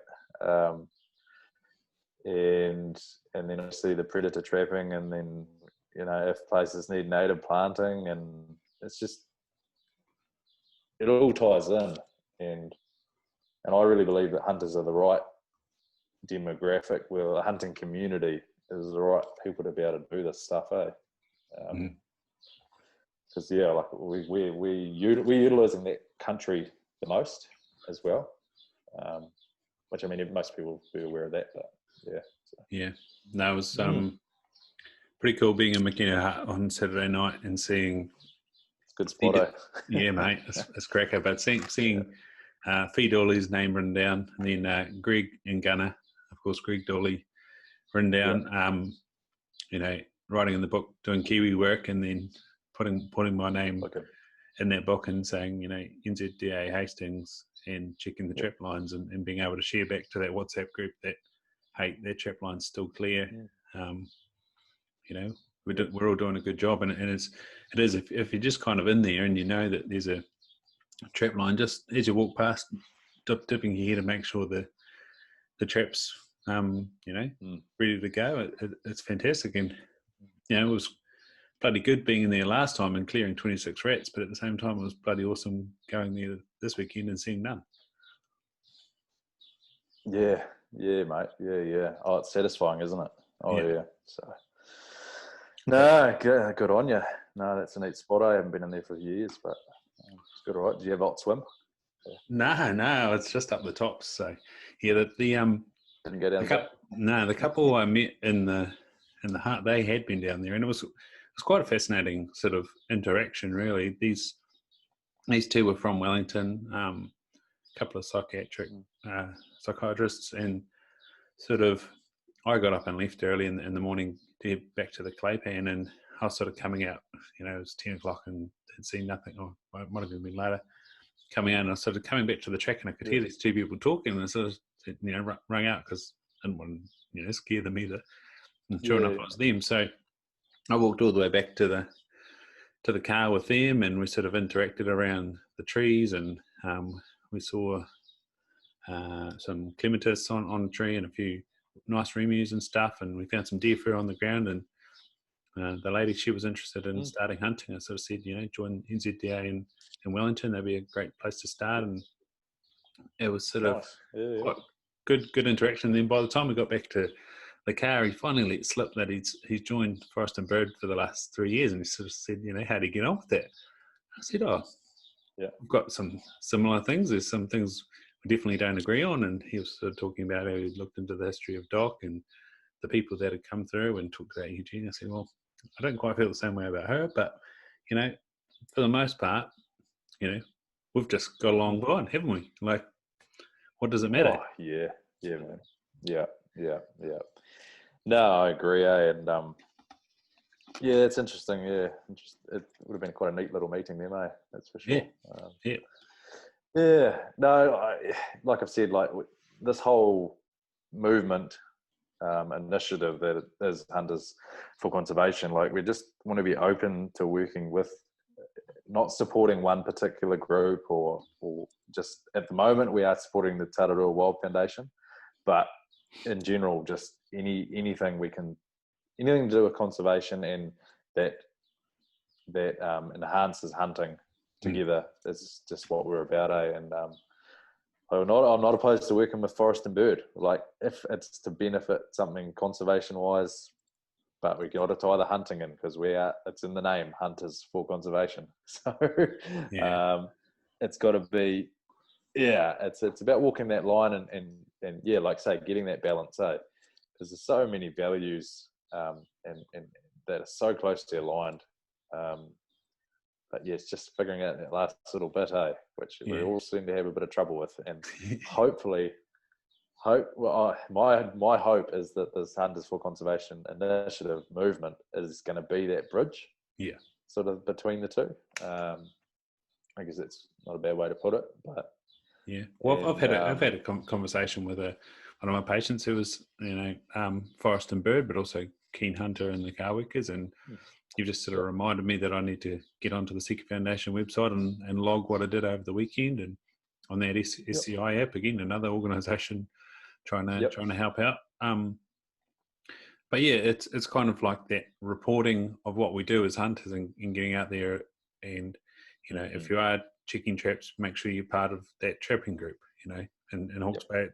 And then obviously the predator trapping, and then, if places need native planting, and it's just, it all ties in. And I really believe that hunters are the right demographic, where the hunting community is the right people to be able to do this stuff, because like we're utilizing that country the most as well, which, I mean, most people will be aware of that, but no, it was pretty cool being in Makina Hut on Saturday night and seeing, good spot. Yeah, mate, it's cracker. But seeing Fee Dawley's name written down, and then Greg and Gunner, of course, Greg Dawley written down, writing in the book, doing Kiwi work, and then putting my name in that book, and saying, NZDA Hastings, and checking the trap lines, and being able to share back to that WhatsApp group that, hey, that trap line's still clear. We're all doing a good job, and it is if you're just kind of in there and you know that there's a trap line just as you walk past, dipping your head to make sure the trap's ready to go. It's fantastic, and it was bloody good being in there last time and clearing 26 rats, but at the same time it was bloody awesome going there this weekend and seeing none. Yeah, mate. Yeah. Oh, it's satisfying, isn't it? Oh, yeah. So, no, good on you. No, that's a neat spot. I haven't been in there for years, but it's good. All right. Did you have a hot swim? No, it's just up the top. So yeah, Didn't go down the couple I met in the heart, they had been down there, and it was quite a fascinating sort of interaction. Really, these two were from Wellington, a couple of psychiatrists, and sort of I got up and left early in the morning to head back to the clay pan, and I was sort of coming out. It was 10 o'clock and had seen nothing, or it might have been later. Coming out, and I was sort of coming back to the track, and I could hear these two people talking, and I sort of rang out because I didn't want to scare them either. And sure enough, it was them. So I walked all the way back to the car with them, and we sort of interacted around the trees, and we saw some clematis on a tree and a few nice remus and stuff, and we found some deer fur on the ground, and the lady, she was interested in starting hunting. I sort of said, join NZDA in Wellington, that'd be a great place to start. And it was sort of quite good interaction. And then by the time we got back to the car, he finally let slip that he's joined Forest and Bird for the last 3 years, and he sort of said, how do you get on with that? I said, we've got some similar things. There's some things we definitely don't agree on. And he was sort of talking about how he looked into the history of Doc and the people that had come through, and talked about Eugene. I said, well, I don't quite feel the same way about her, but for the most part, we've just got along fine, haven't we? Like, what does it matter? Oh, yeah, man. Yeah. No, I agree, and it's interesting. Yeah, it would have been quite a neat little meeting there, mate. That's for sure. Yeah. No, like I've said, like this whole movement. Initiative that is Hunters for Conservation. Like, we just want to be open to working with, not supporting one particular group, or just at the moment we are supporting the Aotearoa Wild Foundation, but in general, just anything to do with conservation and that enhances hunting together is just what we're about, and I'm not opposed to working with Forest and Bird. Like, if it's to benefit something conservation-wise, but we got to tie the hunting in, because it's in the name, Hunters for Conservation. So it's got to be, it's about walking that line and like say, getting that balance, because there's so many values and that are so closely aligned. But it's just figuring out that last little bit, which we all seem to have a bit of trouble with. And hopefully, my hope is that this Hunters for Conservation initiative movement is going to be that bridge, sort of between the two. I guess that's not a bad way to put it, but well, I've had a conversation with one of my patients who was Forest and Bird, but also keen hunter in the car workers, and you just sort of reminded me that I need to get onto the Seeker Foundation website and log what I did over the weekend, and on that SCI app, again, another organisation trying to help out. But it's kind of like that reporting of what we do as hunters and getting out there, and if you are checking traps, make sure you're part of that trapping group. In Hawke's Bay,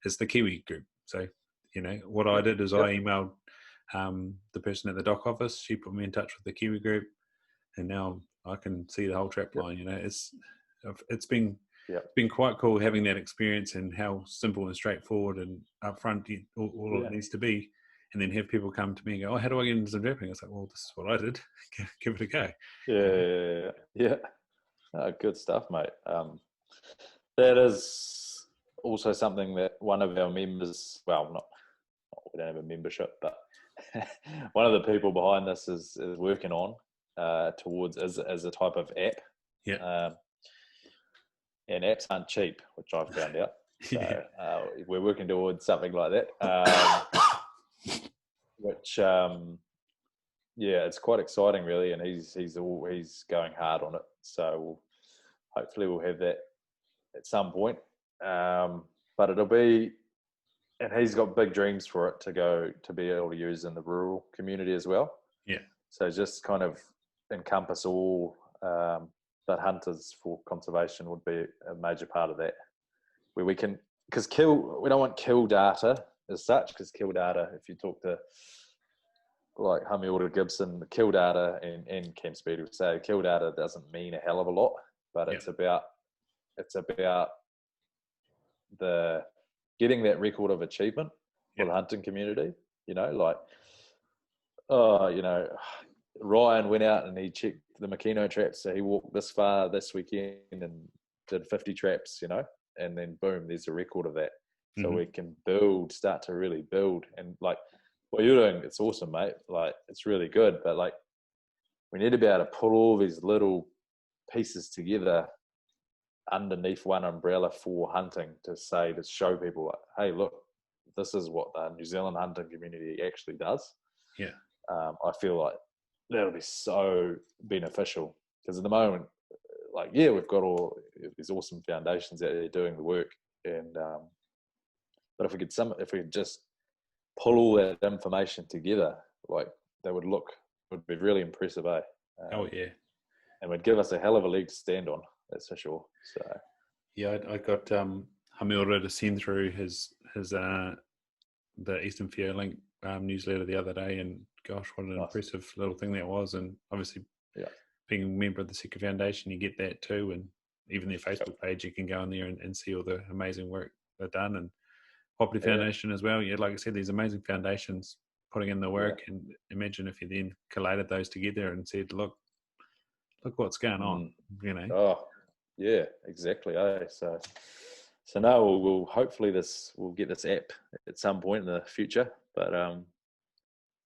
it's the Kiwi group. So what I did is I emailed the person at the dock office. She put me in touch with the Kiwi group, and now I can see the whole trap line. It's been quite cool having that experience, and how simple and straightforward and upfront all it needs to be, and then have people come to me and go, how do I get into some trapping? It's like, well, this is what I did. Give it a go. Yeah. Good stuff, mate. That is also something that one of our members, we don't have a membership, but one of the people behind this is working on towards as a type of app. And apps aren't cheap, which I've found out. So we're working towards something like that, which it's quite exciting, really. And he's going hard on it. So hopefully we'll have that at some point. But it'll be, and he's got big dreams for it to be able to use in the rural community as well. Yeah. So just kind of encompass all that Hunters for Conservation would be a major part of that, where we can, because we don't want kill data as such, because kill data, if you talk to like Hummy Order Gibson, the kill data and Cam Speed will say kill data doesn't mean a hell of a lot, but it's about it's about the getting that record of achievement for the hunting community. Like, Ryan went out and he checked the Makino traps, so he walked this far this weekend and did 50 traps, and then boom, there's a record of that. So we can start to really build. And like what you're doing, it's awesome, mate. Like, it's really good, but like, we need to be able to put all these little pieces together underneath one umbrella for hunting to show people, like, hey, look, this is what the New Zealand hunting community actually does. Yeah. I feel like that'll be so beneficial, because at the moment, like, yeah, we've got all these awesome foundations out there doing the work, and but if we could just pull all that information together, like, that would be really impressive, eh? Oh yeah, and would give us a hell of a leg to stand on. That's for sure. So yeah, I got Hamilra to send through his the Eastern Fair Link newsletter the other day, and gosh, what an impressive little thing that was. And obviously, being a member of the Seeker Foundation, you get that too, and even their Facebook page, you can go in there and see all the amazing work they've done, and Property Foundation as well. Yeah, like I said, these amazing foundations putting in the work, and imagine if you then collated those together and said, look what's going on, Oh, yeah, exactly. So now we'll hopefully we'll get this app at some point in the future. But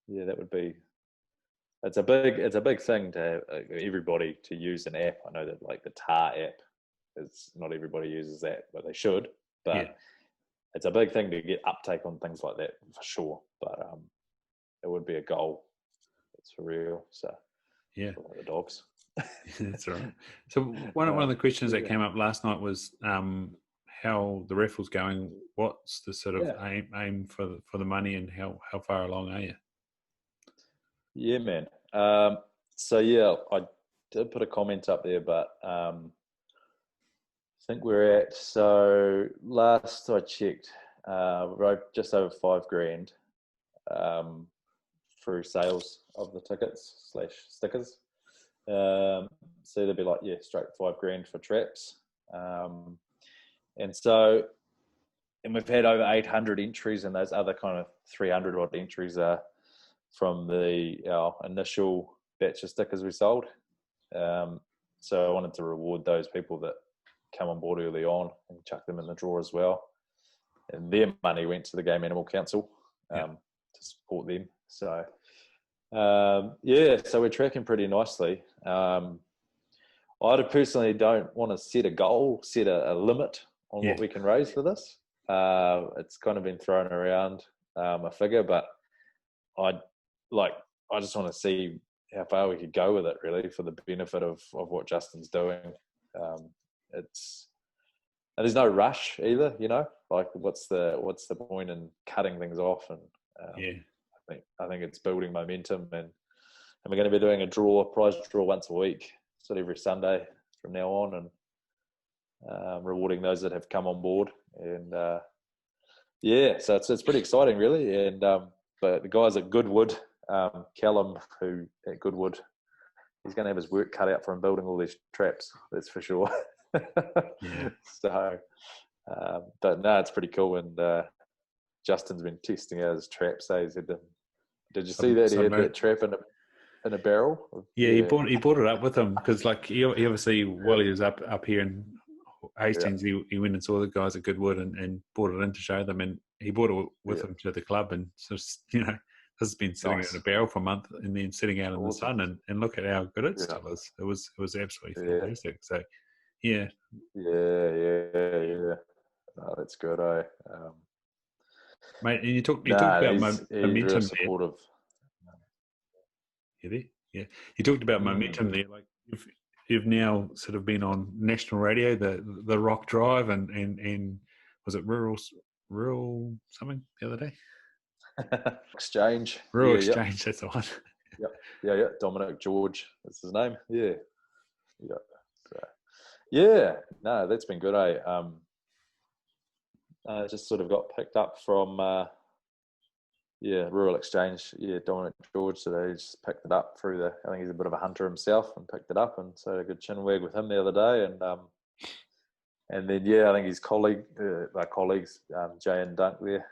yeah, that would be. It's a big thing to have everybody to use an app. I know that, like, the TAR app, is not everybody uses that, but they should. But it's a big thing to get uptake on things like that for sure. But it would be a goal. It's for real. So yeah, like the dogs. That's right. So one of the questions that came up last night was how the raffle's going. What's the sort of aim for the money, and how far along are you? Yeah, man. So yeah, I did put a comment up there, but I think we're at, so last I checked, we're just over $5,000 through sales of the tickets / stickers. So there'd be like, straight $5,000 for traps. And we've had over 800 entries, and those other kind of 300 odd entries are from our initial batch of stickers we sold. So I wanted to reward those people that come on board early on and chuck them in the draw as well. And their money went to the Game Animal Council to support them. So so we're tracking pretty nicely. I personally don't want to set a limit on what we can raise for this. It's kind of been thrown around a figure, but I just want to see how far we could go with it, really, for the benefit of what Justin's doing. There's no rush either, like, what's the point in cutting things off? And I think it's building momentum, and we're going to be doing a prize draw once a week, sort of every Sunday from now on, and rewarding those that have come on board. And so it's pretty exciting, really. And but the guys at Goodwood, Callum, who at Goodwood, he's going to have his work cut out for him building all these traps, that's for sure. So but no, it's pretty cool. And Justin's been testing out his traps. Did you see that he had that trap in a barrel? He brought it up with him, because like he obviously, while he was up here in Hastings, he went and saw the guys at Goodwood and brought it in to show them, and he brought it with him to the club. And so, this has been sitting in a barrel for a month, and then sitting out in the sun, and look at how good it still is. It was absolutely fantastic. So yeah. Oh, that's good, eh? Mate, and you talked about momentum really supportive. there. Yeah, you talked about momentum there. Like, you've now sort of been on national radio, the Rock Drive, and was it rural something the other day? Exchange. Rural Exchange. That's the one. Yeah. Dominic George, that's his name. Yeah. No, that's been good, eh? Just sort of got picked up from Rural Exchange. Dominic George, so they just picked it up through I think he's a bit of a hunter himself, and picked it up, and so I had a good chin wag with him the other day. And then, I think his my colleagues, Jay and Dunk there,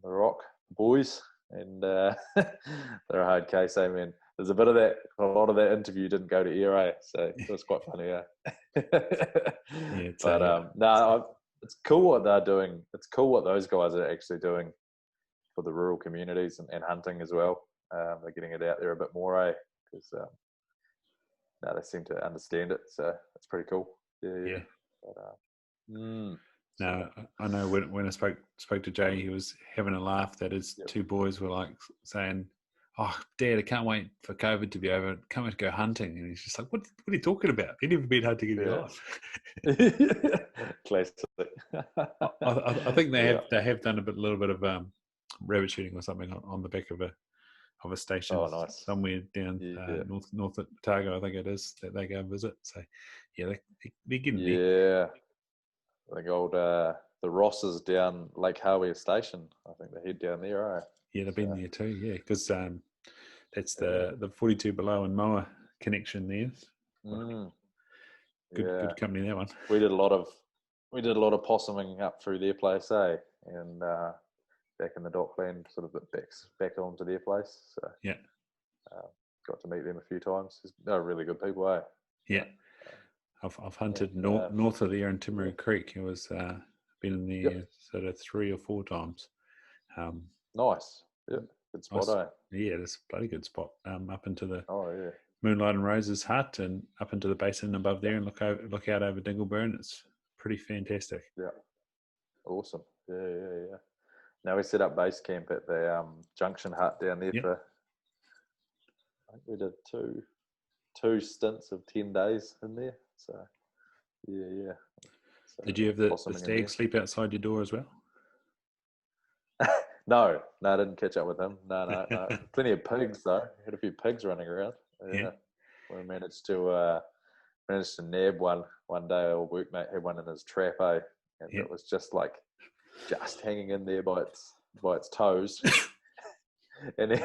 the Rock boys, and they're a hard case. I mean, there's a lot of that interview didn't go to air, so it was quite funny. But it's cool what they're doing. It's cool what those guys are actually doing for the rural communities and hunting as well. They're getting it out there a bit more, because they seem to understand it. So it's pretty cool. Yeah. But, no, I know when I spoke to Jay, he was having a laugh that his two boys were like saying, "Oh, Dad, I can't wait for COVID to be over. Can't wait to go hunting." And he's just like, "What are you talking about? You've never been hunting in your life." Classic. I think they have done a little bit of rabbit shooting or something on the back of a station somewhere down north at Otago, I think it is, that they go and visit. So they're getting there. I think the Rosses down Lake Harvey Station, I think they head down there, Yeah, they've been there too, because that's the 42 Below and Moa connection there. Good company, that one. We did a lot of possuming up through their place, and back in the Dockland, sort of back onto their place. So got to meet them a few times. They're really good people, I've hunted north of there in Timaru Creek. It was been in there sort of 3 or 4 times. Nice. Good spot, Yeah, it's a bloody good spot. Up into the Moonlight and Roses hut and up into the basin above there and look out over Dingleburn. It's pretty fantastic. Yeah. Awesome. Yeah. Now we set up base camp at the Junction hut down there for, I think we did two stints of 10 days in there. So, yeah. So, did you have the stag sleep outside your door as well? No, I didn't catch up with him. No. Plenty of pigs though. Had a few pigs running around. Yeah. We managed to nab one day. Our workmate had one in his trap, and it was just hanging in there by its toes. And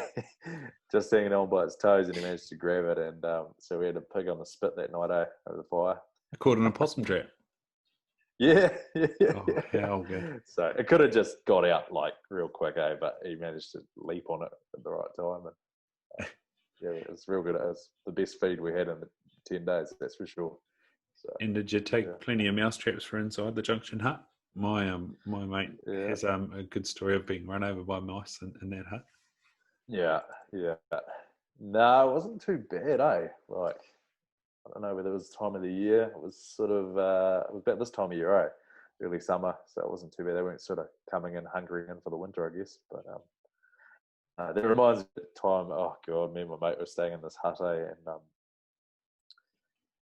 just hanging on by its toes, and he managed to grab it, and so we had a pig on the spit that night, over the fire. Caught in a possum trap. Yeah. Oh, how good. So it could have just got out real quick, but he managed to leap on it at the right time, and it was real good. It was the best feed we had in the 10 days, that's for sure. So, and did you take plenty of mouse traps for inside the Junction hut? My mate has a good story of being run over by mice in that hut. Yeah. No, it wasn't too bad, I don't know whether it was the time of the year. It was sort of it was about this time of year, early summer, so it wasn't too bad. They weren't sort of coming in, hunkering in for the winter, I guess. But that reminds me of the time. Oh God, me and my mate were staying in this hut, and it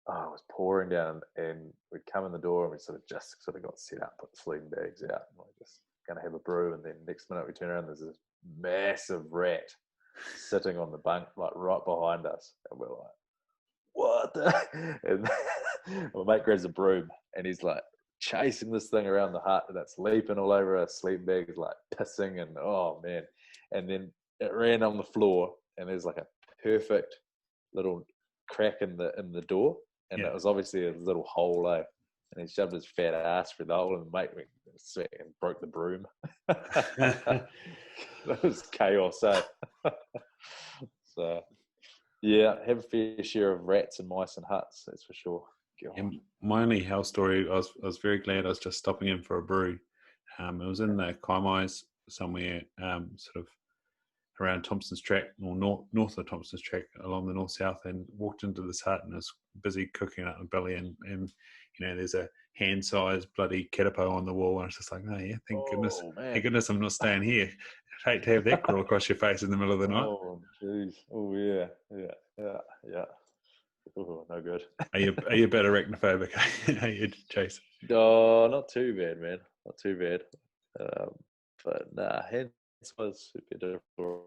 was pouring down, and we'd come in the door, and we sort of got set up, put the sleeping bags out, and we're just going to have a brew, and then next minute we turn around, there's this massive rat sitting on the bunk, right behind us, and we're like, what the? And my mate grabs a broom, and he's chasing this thing around the hut, and it's leaping all over our sleeping bags, pissing, and oh man. And then it ran on the floor, and there's a perfect little crack in the door, and it was obviously a little hole, and he shoved his fat ass through the hole, and the mate went and broke the broom. That was chaos, So have a fair share of rats and mice and huts, that's for sure. My only hell story, I was very glad I was just stopping in for a brew. It was in the Kaimais somewhere, sort of around Thompson's Track, or north of Thompson's Track, along the north-south, and walked into this hut, and I was busy cooking up the belly, and there's a hand-sized bloody katapo on the wall, and I was just like, oh yeah, thank goodness I'm not staying here. I'd hate to have that crawl across your face in the middle of the night. Oh jeez. Oh yeah. Oh, no good. Are you a bit arachnophobic? Are you, Jase? Oh, not too bad, man. Not too bad. But nah, hands was better for.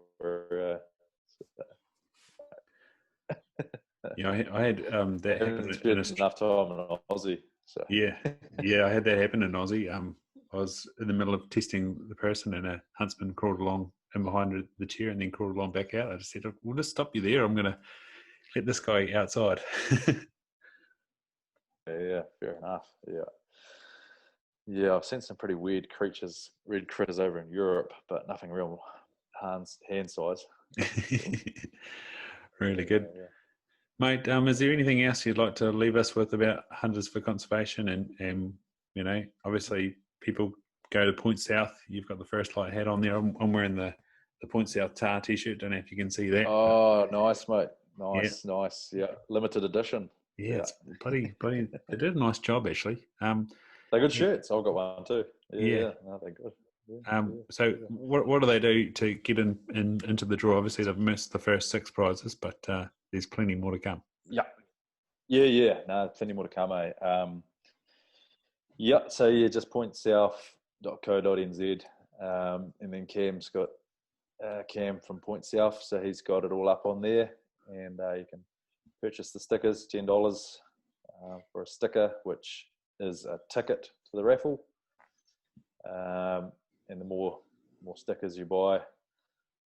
I had that happen in enough time in Aussie. So. Yeah, I had that happen in Aussie. I was in the middle of testing the person, and a huntsman crawled along in behind the chair and then crawled along back out. I just said, "We'll just stop you there. I'm going to let this guy outside." Yeah, fair enough. Yeah. Yeah, I've seen some pretty weird red critters over in Europe, but nothing real hand size. Really good. Yeah. Mate, is there anything else you'd like to leave us with about Hunters for Conservation? And obviously people go to Point South. You've got the First Light hat on there. I'm wearing the Point South tar t-shirt. Don't know if you can see that. Oh, nice, mate. Nice. Yeah, limited edition. Yeah, it's bloody. They did a nice job, actually. They're good shirts. I've got one too. Yeah. No, they're good. So what do they do to get into the draw? Obviously, they've missed the first 6 prizes, but there's plenty more to come. Yeah. No, plenty more to come, eh? So just pointsouth.co.nz, and then Cam's got Cam from Point South, so he's got it all up on there, and you can purchase the stickers, $10 for a sticker, which is a ticket to the raffle. And the more stickers you buy,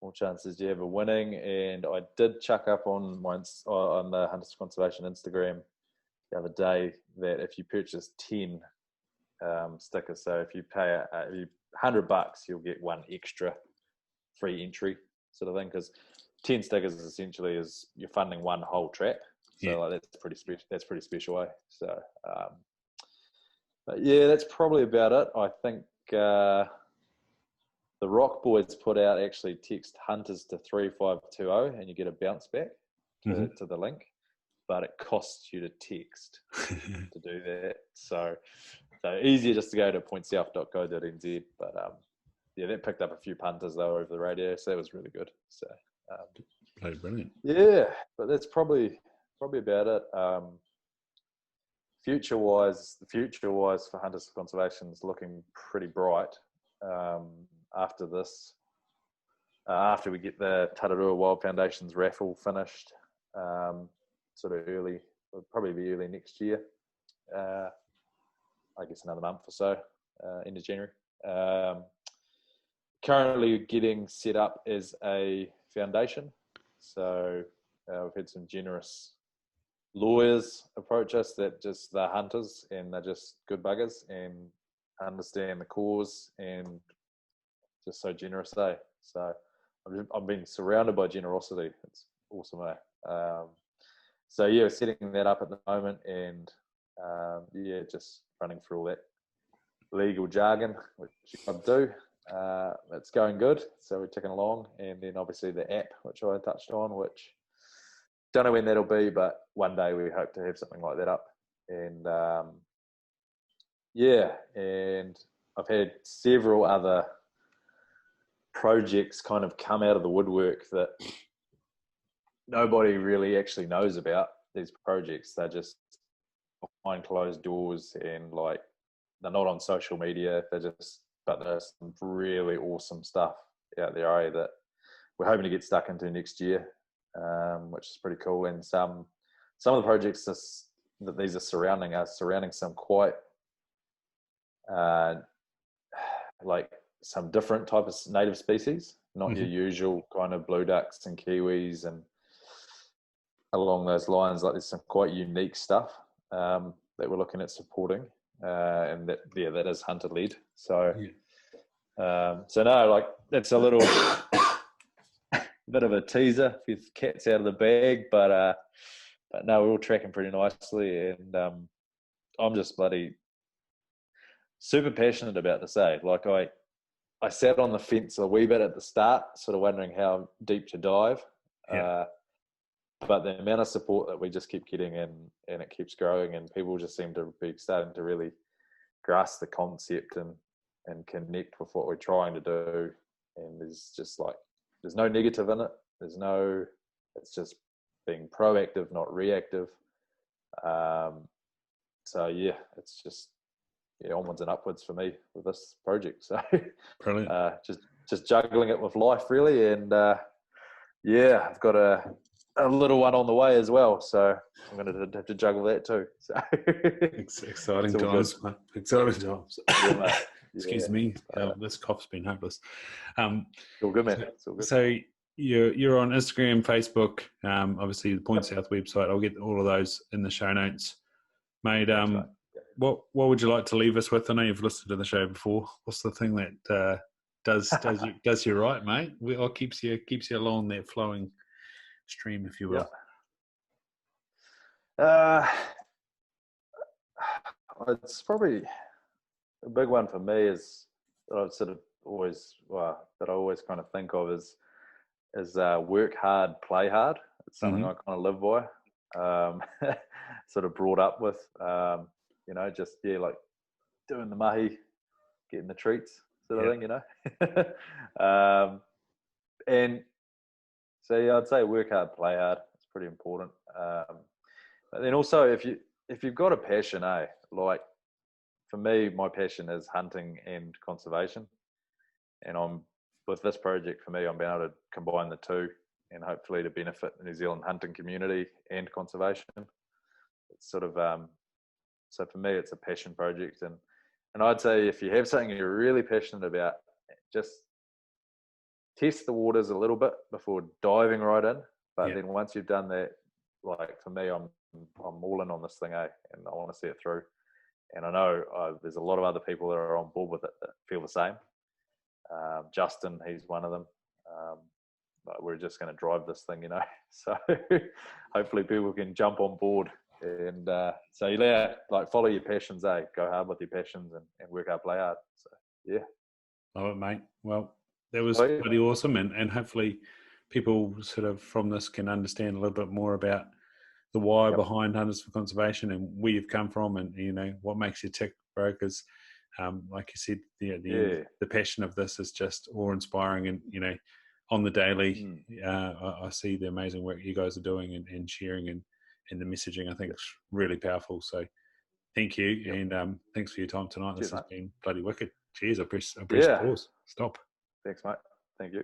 more chances you have of winning. And I did chuck up on the Hunters for Conservation Instagram the other day that if you purchase 10 stickers, so if you pay $100, you'll get one extra free entry sort of thing, because 10 stickers essentially is you're funding one whole trap. So that's pretty special. That's pretty special, eh? So, but yeah, that's probably about it. I think the Rock Boys put out actually text Hunters to 3520 and you get a bounce back to the link, but it costs you to text to do that. So easier just to go to pointsouth.co.nz. But that picked up a few punters though over the radio, so that was really good. So brilliant. Yeah, but that's probably about it. Future wise for Hunters for Conservation is looking pretty bright. After this, after we get the Aotearoa Wild Foundations raffle finished, sort of early, it'll probably be early next year. I guess another month or so, end of January. Currently getting set up as a foundation. So we've had some generous lawyers approach us that just they're hunters and they're just good buggers and understand the cause and just so generous, eh? So I've been surrounded by generosity. It's awesome, eh? So yeah, we're setting that up at the moment, and just running through all that legal jargon, which you got to do. It's going good, so we're ticking along, and then obviously the app, which I touched on, which don't know when that'll be, but one day we hope to have something like that up. And and I've had several other projects kind of come out of the woodwork that nobody really actually knows about. These projects, they're just behind closed doors, and like they're not on social media. But there's some really awesome stuff out there, eh, that we're hoping to get stuck into next year, which is pretty cool. And some of the projects that these are surrounding some quite like some different type of native species, not your usual kind of blue ducks and kiwis and along those lines. Like there's some quite unique stuff that we're looking at supporting, and that is hunter led. So that's a little bit of a teaser with cats out of the bag, but no, we're all tracking pretty nicely, and I'm just bloody super passionate about this. Like I sat on the fence a wee bit at the start, sort of wondering how deep to dive. But the amount of support that we just keep getting, and it keeps growing, and people just seem to be starting to really grasp the concept and connect with what we're trying to do. And there's no negative in it. It's just being proactive, not reactive. It's just onwards and upwards for me with this project. So brilliant. Just juggling it with life really, and I've got a little one on the way as well, so I'm going to have to juggle that too. So exciting times, man. Exciting times. Yeah, mate. Excuse me, this cough's been hopeless. It's all good, man. It's all good. So you're on Instagram, Facebook, obviously the Point South website. I'll get all of those in the show notes, mate. what would you like to leave us with? I know you've listened to the show before. What's the thing that does you right, mate? Or keeps you along that flowing stream, if you will? Yeah. It's probably a big one for me is that I've sort of always, that I always kind of think of is work hard, play hard. It's something I kind of live by. Sort of brought up with, just like doing the mahi, getting the treats, sort of thing, and so I'd say work hard, play hard. It's pretty important. But then also, if you've got a passion, like for me, my passion is hunting and conservation, and with this project for me, I'm being able to combine the two, and hopefully to benefit the New Zealand hunting community and conservation. It's sort of so for me, it's a passion project, and I'd say if you have something you're really passionate about, just test the waters a little bit before diving right in. But then once you've done that, like for me, I'm all in on this thing, and I want to see it through. And I know there's a lot of other people that are on board with it that feel the same. Justin, he's one of them. But we're just going to drive this thing, So hopefully people can jump on board. And so like follow your passions, Go hard with your passions and work hard, play hard. So yeah. Love it, mate. Well, that was pretty awesome, and hopefully people sort of from this can understand a little bit more about the why behind Hunters for Conservation and where you've come from, and what makes you tick, bro. Because like you said, the passion of this is just awe-inspiring, and on the daily, I see the amazing work you guys are doing and sharing, and the messaging I think is really powerful. So thank you, and thanks for your time tonight. Cheers, this has been bloody wicked. Cheers. I press pause. Stop. Thanks, mate. Thank you.